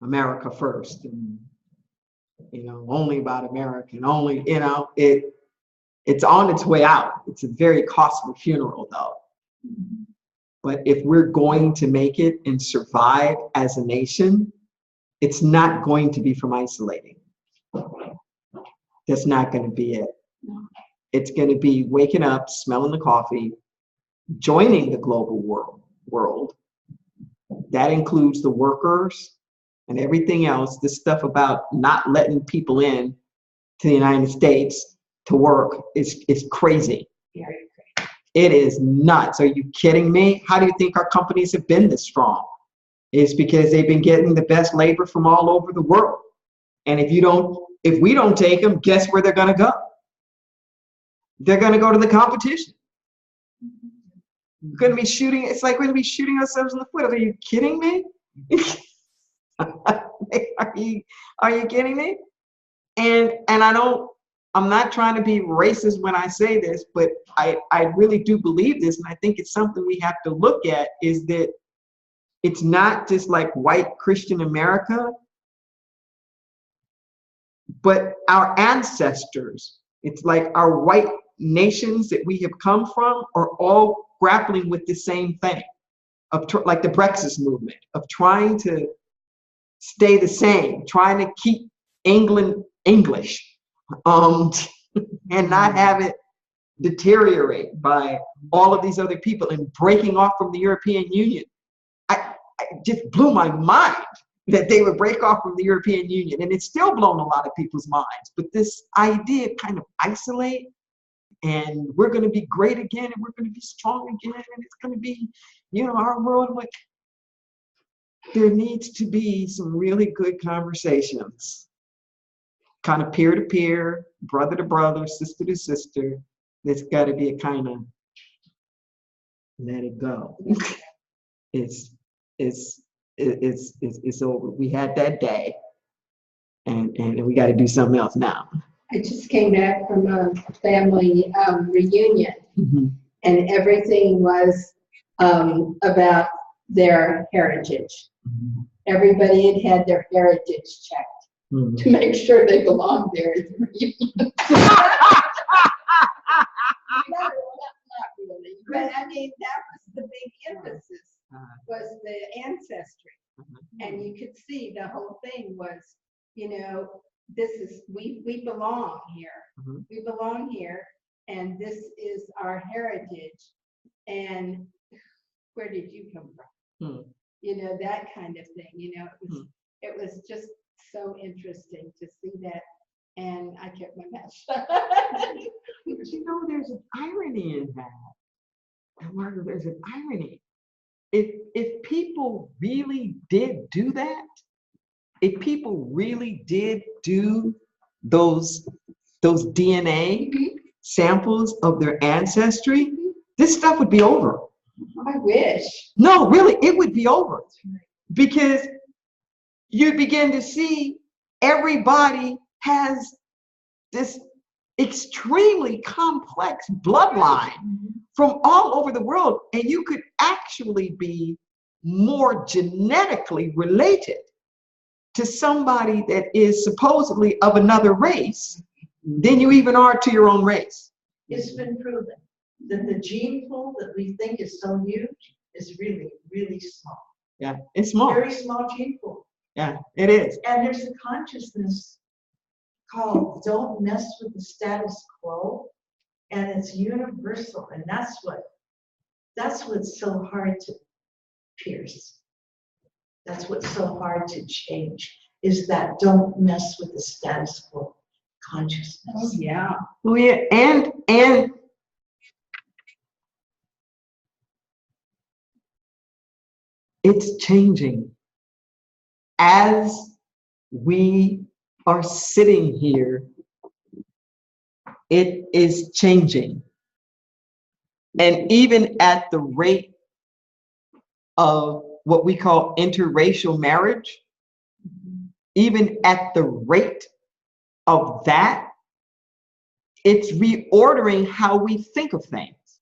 America first, and only about America, and only it's on its way out. It's a very costly funeral, though. But if we're going to make it and survive as a nation, it's not going to be from isolating. That's not going to be it. It's going to be waking up, smelling the coffee, joining the global world. That includes the workers and everything else. This stuff about not letting people in to the United States to work is crazy. Very crazy. It is nuts. Are you kidding me? How do you think our companies have been this strong? It's because they've been getting the best labor from all over the world. And if we don't take them, guess where they're going to go? They're going to go to the competition. We're going to be shooting. It's like we're going to be shooting ourselves in the foot. Are you kidding me? Are you kidding me? And I'm not trying to be racist when I say this, but I really do believe this, and I think it's something we have to look at, is that it's not just like white Christian America, but our ancestors. It's like our white nations that we have come from are all grappling with the same thing, like the Brexit movement, of trying to stay the same, trying to keep England English, and not have it deteriorate by all of these other people and breaking off from the European Union. It just blew my mind that they would break off from the European Union, and it's still blown a lot of people's minds. But this idea of kind of isolate, and we're going to be great again, and we're going to be strong again, and it's going to be, our world. Like, there needs to be some really good conversations, kind of peer to peer, brother to brother, sister to sister. There's got to be a kind of let it go. It's over. We had that day, and we got to do something else now. I just came back from a family reunion, and everything was about their heritage. Everybody had their heritage checked to make sure they belonged there at the reunion. Not really, but I mean, that was the big emphasis, was the ancestry. And you could see the whole thing was, this is, we belong here. Mhm. We belong here, and this is our heritage. And where did you come from? Hmm. You know, that kind of thing. You know, it Hmm. was just so interesting to see that. And I kept my mouth shut. But you know, there's an irony in that. And Margaret, there's an irony. If people really did do that, if people really did do those DNA samples of their ancestry, this stuff would be over. I wish. No, really, it would be over. Because you begin to see everybody has this extremely complex bloodline from all over the world, and you could actually be more genetically related to somebody that is supposedly of another race than you even are to your own race. It's been proven that the gene pool that we think is so huge is really, really small. Yeah, it's small. Very small gene pool. Yeah, it is. And there's a consciousness called don't mess with the status quo, and it's universal, and that's what's so hard to pierce. That's what's so hard to change, is that don't mess with the status quo consciousness. Oh, yeah. Oh yeah, and it's changing as we are sitting here. It is changing, and even at the rate of what we call interracial marriage, even at the rate of that, it's reordering how we think of things.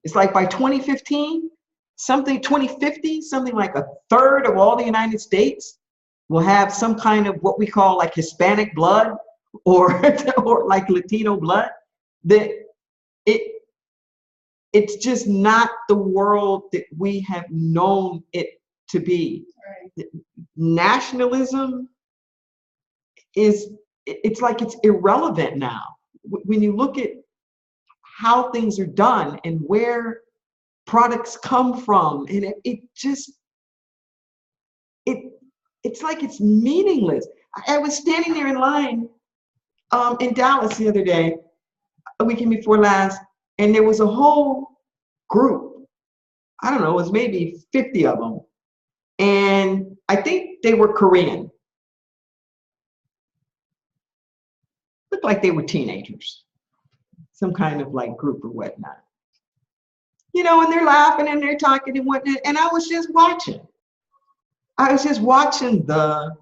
It's like by 2050, something like a third of all the United States will have some kind of what we call like Hispanic blood or like Latino blood. That it's just not the world that we have known it to be. Right. Nationalism it's like it's irrelevant now. When you look at how things are done and where products come from, and it's like it's meaningless. I was standing there in line in Dallas the other day, a weekend before last, and there was a whole group. I don't know, it was maybe 50 of them, and I think they were Korean. Looked like they were teenagers, some kind of like group or whatnot. You know, and they're laughing and they're talking and whatnot, and I was just watching. I was just watching the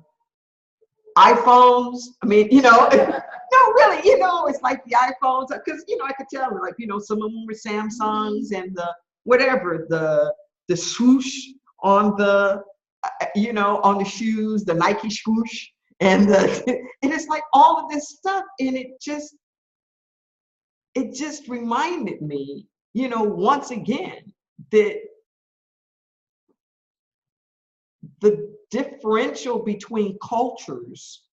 iPhones. I mean, you know, no, really, you know, it's like the iPhones, because, you know, I could tell, like, you know, some of them were Samsungs and the whatever, the swoosh on the, you know, on the shoes, the Nike swoosh, and it's like all of this stuff, and it just reminded me, you know, once again, that the differential between cultures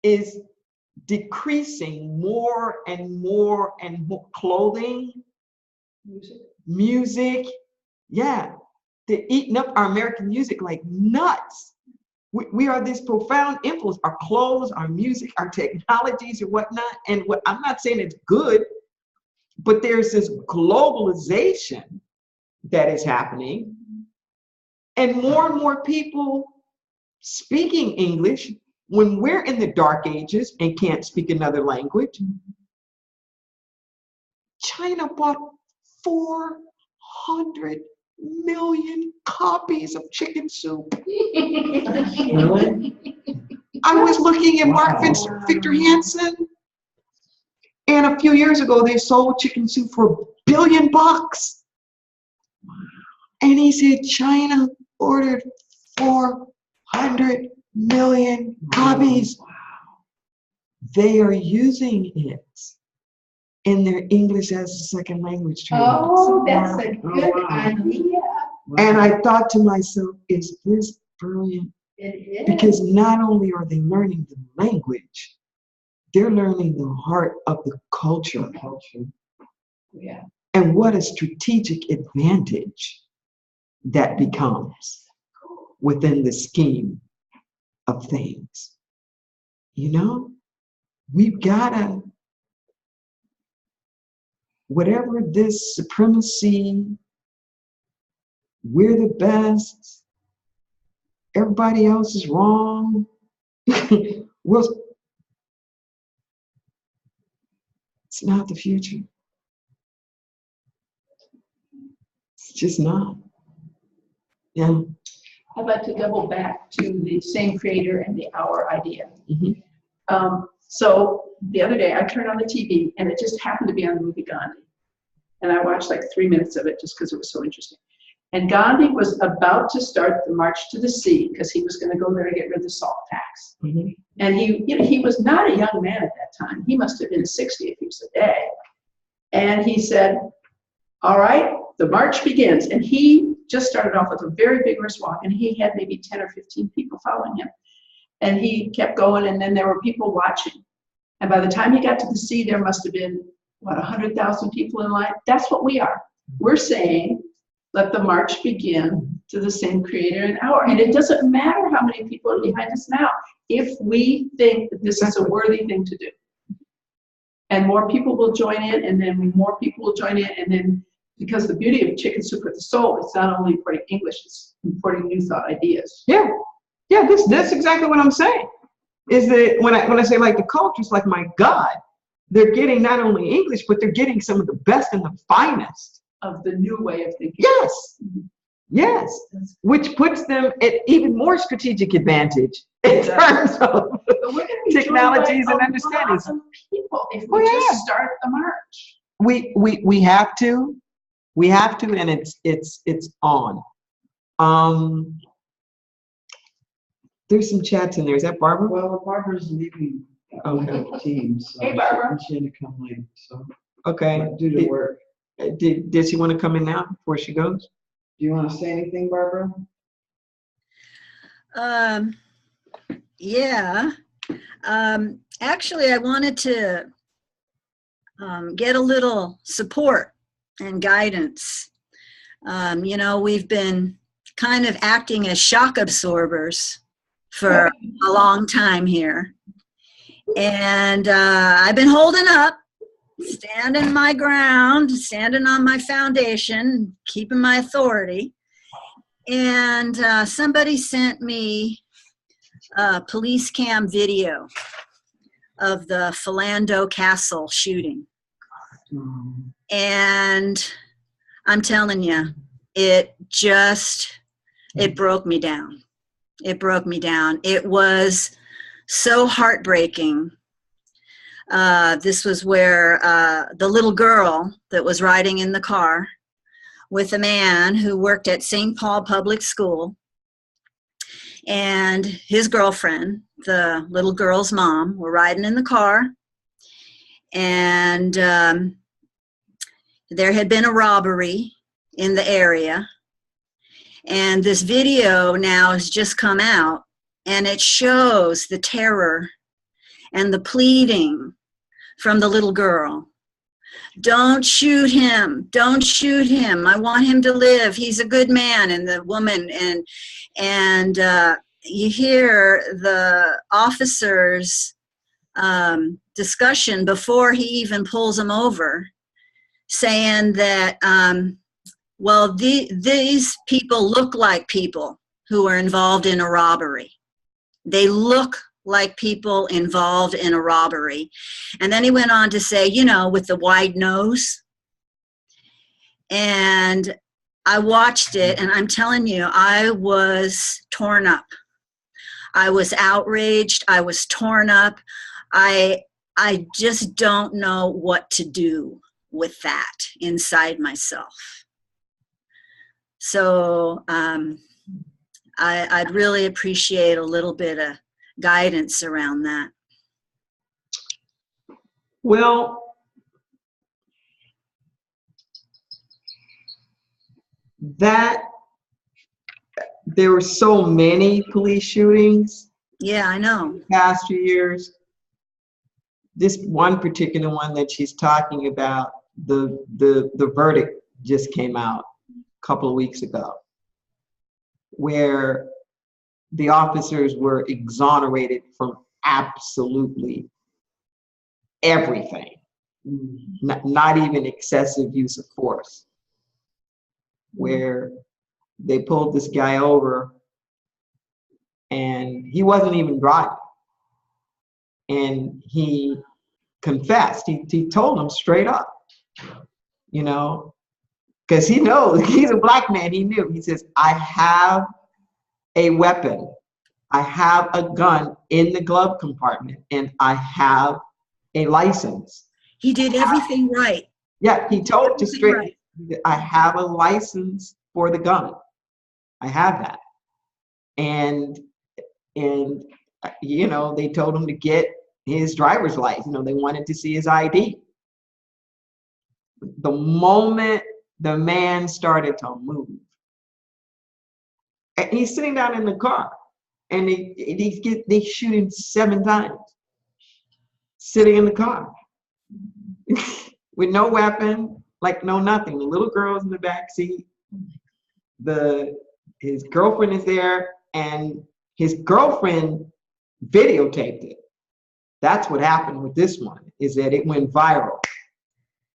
is decreasing more and more and more. Clothing, music, yeah, they're eating up our American music like nuts. We are this profound influence, our clothes, our music, our technologies and whatnot. And what I'm not saying it's good, but there's this globalization that is happening, and more people speaking English when we're in the dark ages and can't speak another language. China bought 400 million copies of chicken soup. Really? I was looking at Mark Victor Hansen, and a few years ago they sold chicken soup for $1 billion. And he said China ordered 400 million copies. They are using it in their English as a second language trainings. Oh, that's a good idea. And I thought to myself, is this brilliant It is. Because not only are they learning the language, they're learning the heart of the culture. Yeah. And what a strategic advantage that becomes within the scheme of things. You know, we've gotta, whatever this supremacy, we're the best, everybody else is wrong. Well, it's not the future. It's just not. Yeah. I'd like to double back to the same creator and the hour idea. Mhm. So the other day I turned on the TV and it just happened to be on the movie Gandhi. And I watched like 3 minutes of it just because it was so interesting. And Gandhi was about to start the March to the Sea because he was going to go there to get rid of the salt tax. Mhm. And he was not a young man at that time. He must have been 60 if he was a day. And he said, all right, the march begins. And he just started off with a very vigorous walk, and he had maybe 10 or 15 people following him. And he kept going, and then there were people watching. And by the time he got to the sea, there must have been, 100,000 people in line? That's what we are. We're saying, let the march begin to the same creator and hour. And it doesn't matter how many people are behind us now, if we think that this is a worthy thing to do. And more people will join in, and then more people will join in, and then, because the beauty of Chicken Soup for the Soul, it's not only importing English, it's importing new thought ideas. Yeah, that's exactly what I'm saying. Is that when I say like the culture, it's like, my God, they're getting not only English, but they're getting some of the best and the finest Of the new way of thinking. Yes, which puts them at even more strategic advantage in terms of technologies and understandings. People, if we just start the march. We have to, and it's on. There's some chats in there. Is that Barbara? Well, Barbara's leaving the team, so Hey, Barbara. she had to come late. So Okay. do the work. Did she want to come in now before she goes? Do you want to say anything, Barbara? Yeah. Actually, I wanted to get a little support and guidance. We've been kind of acting as shock absorbers for a long time here. And I've been holding up, standing my ground, standing on my foundation, keeping my authority. And somebody sent me a police cam video of the Philando Castle shooting. And I'm telling you, it broke me down. It broke me down. It was so heartbreaking. This was where the little girl that was riding in the car with a man who worked at St. Paul Public School, and his girlfriend, the little girl's mom, were riding in the car, and there had been a robbery in the area. And this video now has just come out, and it shows the terror and the pleading from the little girl. Don't shoot him. Don't shoot him. I want him to live. He's a good man. And the woman, and you hear the officer's discussion before he even pulls him over, saying that, well, these people look like people who are involved in a robbery. They look like people involved in a robbery. And then he went on to say, with the wide nose. And I watched it, and I'm telling you, I was torn up. I was outraged. I was torn up. I just don't know what to do with that inside myself. So I'd really appreciate a little bit of guidance around that. Well, there were so many police shootings Yeah, I know. in the past few years. This one particular one that she's talking about, the verdict just came out a couple of weeks ago, where the officers were exonerated from absolutely everything, not even excessive use of force, where they pulled this guy over and he wasn't even driving. And he confessed. He told them straight up, you know, because he knows, he's a black man, he knew. He says, I have a weapon. I have a gun in the glove compartment and I have a license. He did everything right. Yeah, he told just straight, Right. I have a license for the gun. I have that. And you know, they told him to get his driver's license. You know, they wanted to see his ID. The moment the man started to move, and he's sitting down in the car, and they shoot him 7 times, sitting in the car with no weapon, like no nothing. The little girl's in the back seat. His girlfriend is there, and his girlfriend videotaped it. That's what happened with this one, is that it went viral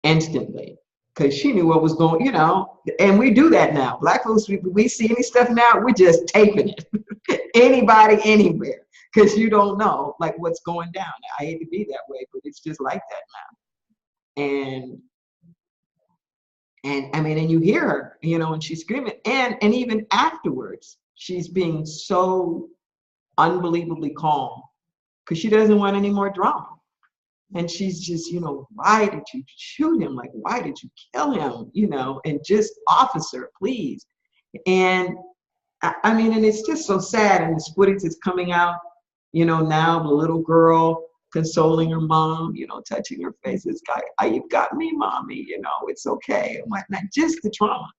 instantly because she knew what was going, you know, and we do that now. Black folks, we see any stuff now, we're just taping it. Anybody, anywhere, because you don't know like what's going down. I hate to be that way, but it's just like that now. And I mean, and you hear her, you know, and she's screaming, and even afterwards, she's being so unbelievably calm because she doesn't want any more drama. And she's just, you know, why did you shoot him? Like, why did you kill him? You know, and just, officer, please. And I mean, and it's just so sad. And this footage is coming out, you know, now the little girl consoling her mom, you know, touching her face. This guy, you've got me, mommy, you know, it's okay, and whatnot, just the trauma.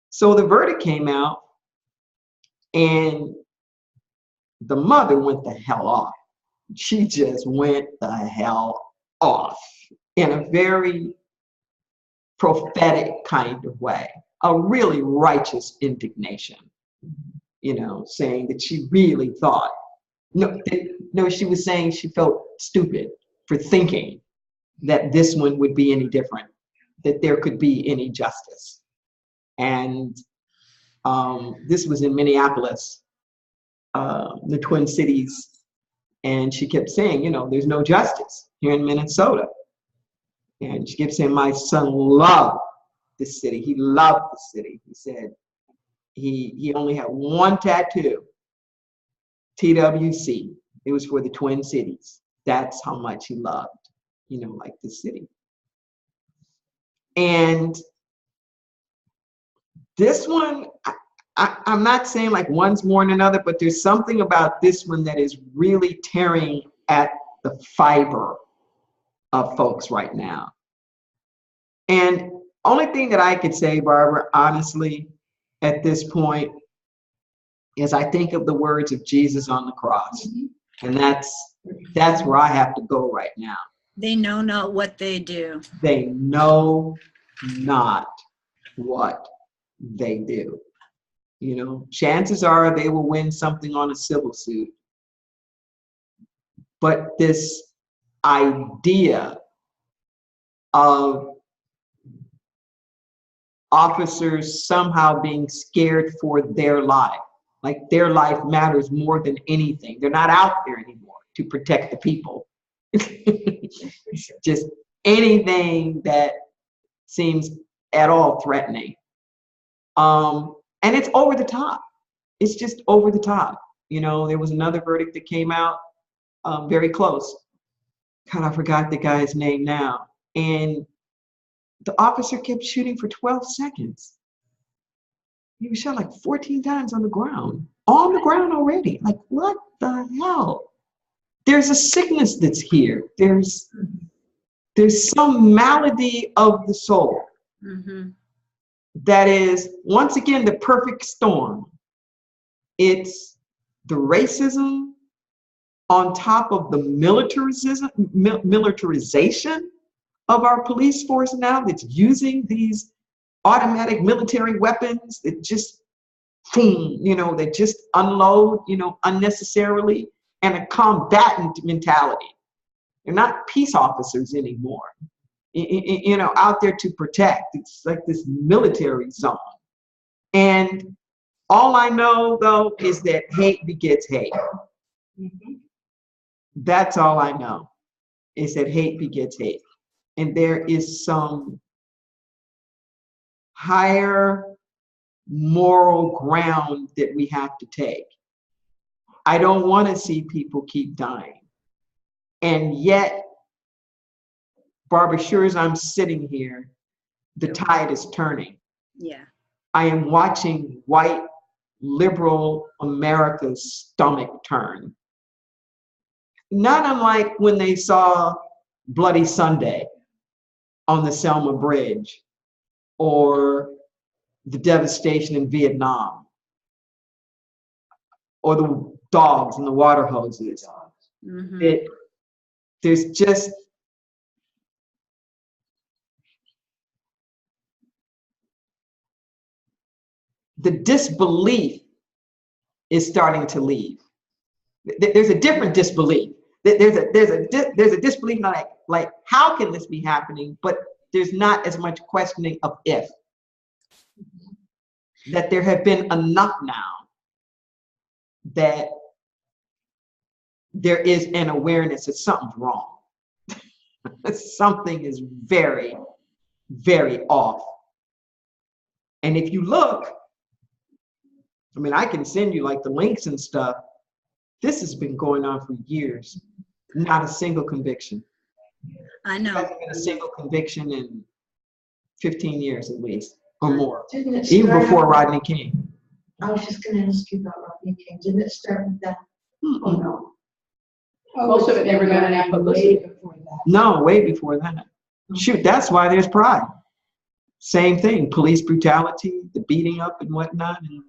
So the verdict came out, and the mother went the hell off. She just went the hell off in a very prophetic kind of way, a really righteous indignation, you know, saying that she really thought, no, she was saying she felt stupid for thinking that this one would be any different, that there could be any justice. And this was in Minneapolis, the Twin Cities. And she kept saying, you know, there's no justice here in Minnesota. And she kept saying, my son loved the city. He loved the city. He said he only had one tattoo, TWC. It was for the Twin Cities. That's how much he loved, you know, like the city. And this one, I'm not saying like one's more than another, but there's something about this one that is really tearing at the fiber of folks right now. And only thing that I could say, Barbara, honestly, at this point, is I think of the words of Jesus on the cross. And that's where I have to go right now. They know not what they do. They know not what they do. You know, chances are they will win something on a civil suit. But this idea of officers somehow being scared for their life, like their life matters more than anything. They're not out there anymore to protect the people. Just anything that seems at all threatening. And it's over the top. It's just over the top. You know, there was another verdict that came out very close. God, I forgot the guy's name now. And the officer kept shooting for 12 seconds. He was shot like 14 times on the ground already. Like, what the hell? There's a sickness that's here. There's some malady of the soul. Mm-hmm. That is, once again, the perfect storm It's the racism on top of the militarization of our police force now, that's using these automatic military weapons that just, that just unload, unnecessarily, and a combatant mentality. They're not peace officers anymore, out there to protect. It's like this military zone. And all I know, though, is that hate begets hate. That's all I know, is that hate begets hate. And there is some higher moral ground that we have to take. I don't want to see people keep dying. And yet, Barbara, sure as I'm sitting here, the tide is turning. Yeah. I am watching white liberal America's stomach turn. Not unlike when they saw Bloody Sunday on the Selma Bridge, or the devastation in Vietnam, or the dogs and the water hoses. There's just the disbelief is starting to leave. There's a different disbelief. There's a disbelief, like how can this be happening? But there's not as much questioning of if. That there have been enough now that there is an awareness that something's wrong. Something is very, very off. And if you look, I can send you like the links and stuff. This has been going on for years. Not a single conviction. I know. There hasn't been a single conviction in 15 years at least, or more. Even before Rodney King. I was just going to ask you about Rodney King. Didn't it start with that? Oh, no. Most of it never got any publicity. No, way before that. Shoot, that's why there's pride. Same thing, police brutality, the beating up and whatnot. And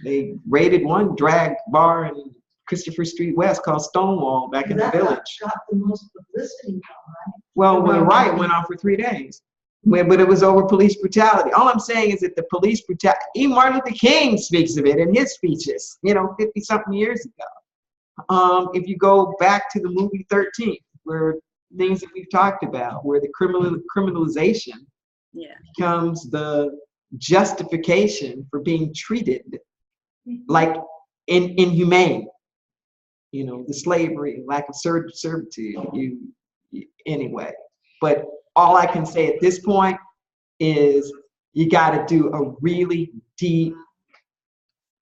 they raided one drag bar in Christopher Street West called Stonewall back in the village. Got the most publicity, right? Well, when the riot went on for 3 days. But it was over police brutality. All I'm saying is that the police brutality, even Martin Luther King speaks of it in his speeches, 50-something years ago. If you go back to the movie 13, where things that we've talked about, where the criminalization becomes the justification for being treated like inhumane. The slavery, lack of servitude, anyway. But all I can say at this point is you got to do a really deep,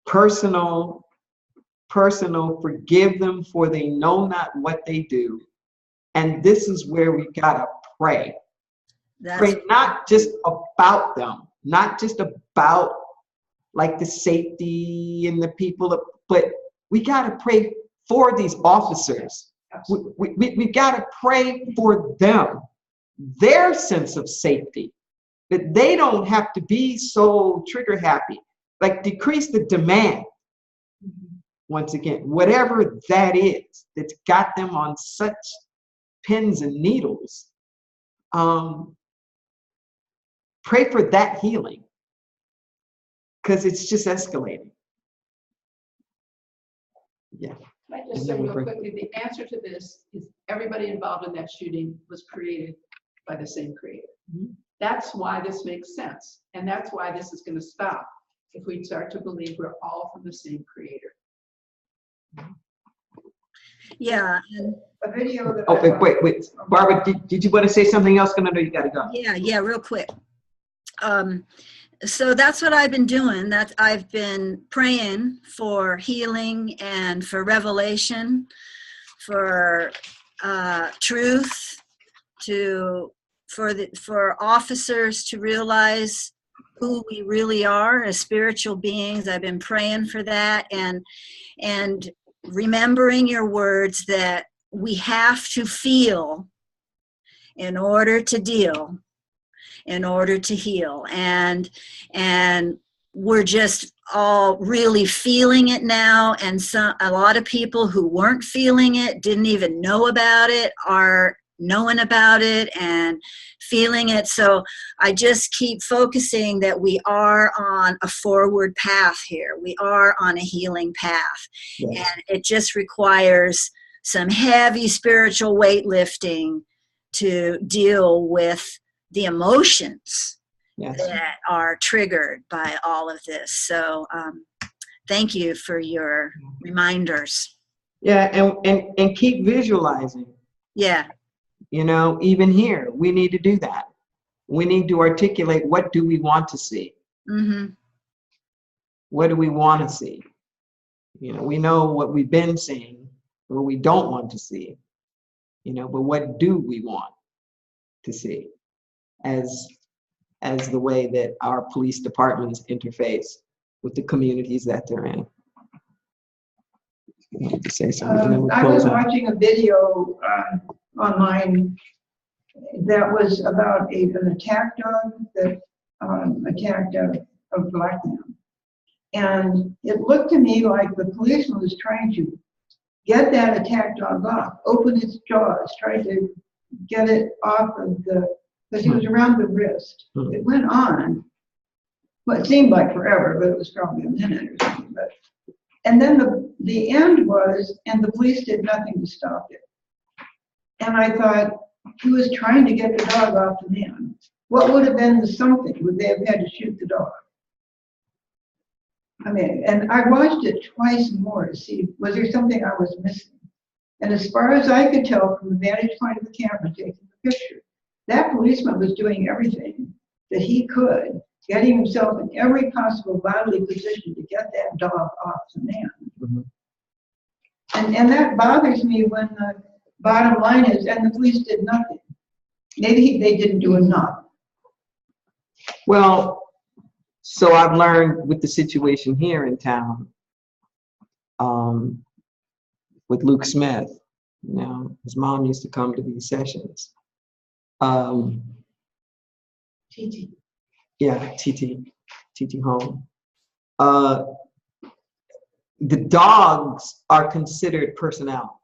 personal, forgive them for they know not what they do. And this is where we got to pray. Pray not just about them, not just about like the safety and the people, but we got to pray for these officers. We got to pray for them, their sense of safety, that they don't have to be so trigger happy, like decrease the demand. Once again, whatever that is that's got them on such pins and needles, pray for that healing, because it's just escalating. Yeah. I just say real quickly, the answer to this is everybody involved in that shooting was created by the same creator. That's why this makes sense. And that's why this is going to stop if we start to believe we're all from the same creator. Yeah. A video that wait. Barbara, did you want to say something else? No, you got to go. Yeah, real quick. So that's what I've been doing. That I've been praying for healing and for revelation, for truth, for officers to realize who we really are as spiritual beings. I've been praying for that and remembering your words that we have to feel in order to deal, in order to heal. And we're just all really feeling it now, and a lot of people who weren't feeling it, didn't even know about it, are knowing about it and feeling it. So I just keep focusing that we are on a forward path here. We are on a healing path. Yes. And it just requires some heavy spiritual weightlifting to deal with the emotions Yes. that are triggered by all of this. So thank you for your reminders. Yeah, and keep visualizing. Yeah. You know, even here, we need to do that. We need to articulate, what do we want to see? Mm-hmm. What do we want to see? You know, we know what we've been seeing, what we don't want to see, you know, but what do we want to see as the way that our police departments interface with the communities that they're in? You need to say something, and then we'll I was close out. watching a video online that was about an attack dog that attacked a black man. And it looked to me like the policeman was trying to get that attack dog off, open its jaws, try to get it off of because he was around the wrist. It went on, well, it seemed like forever, but it was probably a minute or something. And then the end was, and the police did nothing to stop it. And I thought, he was trying to get the dog off the man. What would have been the something? Would they have had to shoot the dog? I mean, and I watched it twice more to see, was there something I was missing? And as far as I could tell from the vantage point of the camera taking the picture, that policeman was doing everything that he could, getting himself in every possible bodily position to get that dog off the man. Mm-hmm. And that bothers me when the bottom line is, and the police did nothing. Maybe they didn't do enough. Well, so I've learned with the situation here in town, with Luke Smith, you know, his mom used to come to these sessions. TT. Yeah, TT home. The dogs are considered personnel.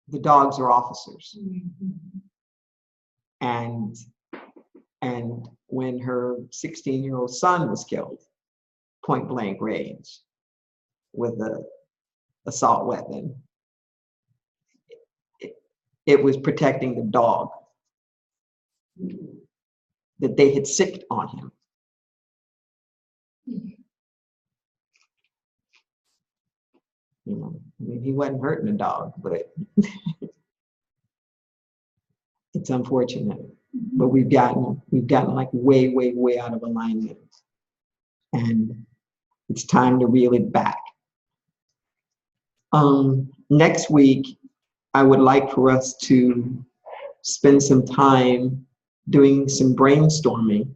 The dogs are officers. And when her 16-year-old son was killed, point blank range, with an assault weapon, it was protecting the dog that they had sicked on him. You know, I mean, he wasn't hurting the dog, but it's unfortunate. But we've gotten like way out of alignment, and it's time to reel it back. Next week, I would like for us to spend some time doing some brainstorming.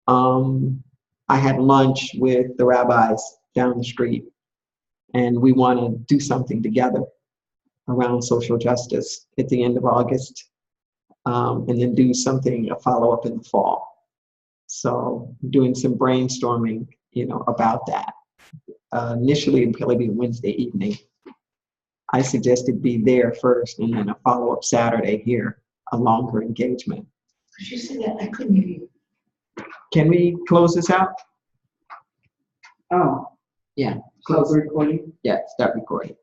I had lunch with the rabbis down the street, and we want to do something together around social justice at the end of August, and then do a follow-up in the fall. So doing some brainstorming, you know, about that. Initially, it'd probably be Wednesday evening. I suggested be there first, and then a follow-up Saturday here, a longer engagement. Could you say that? I couldn't hear you. Can we close this out? Oh, yeah. Close the recording? Yeah, start recording.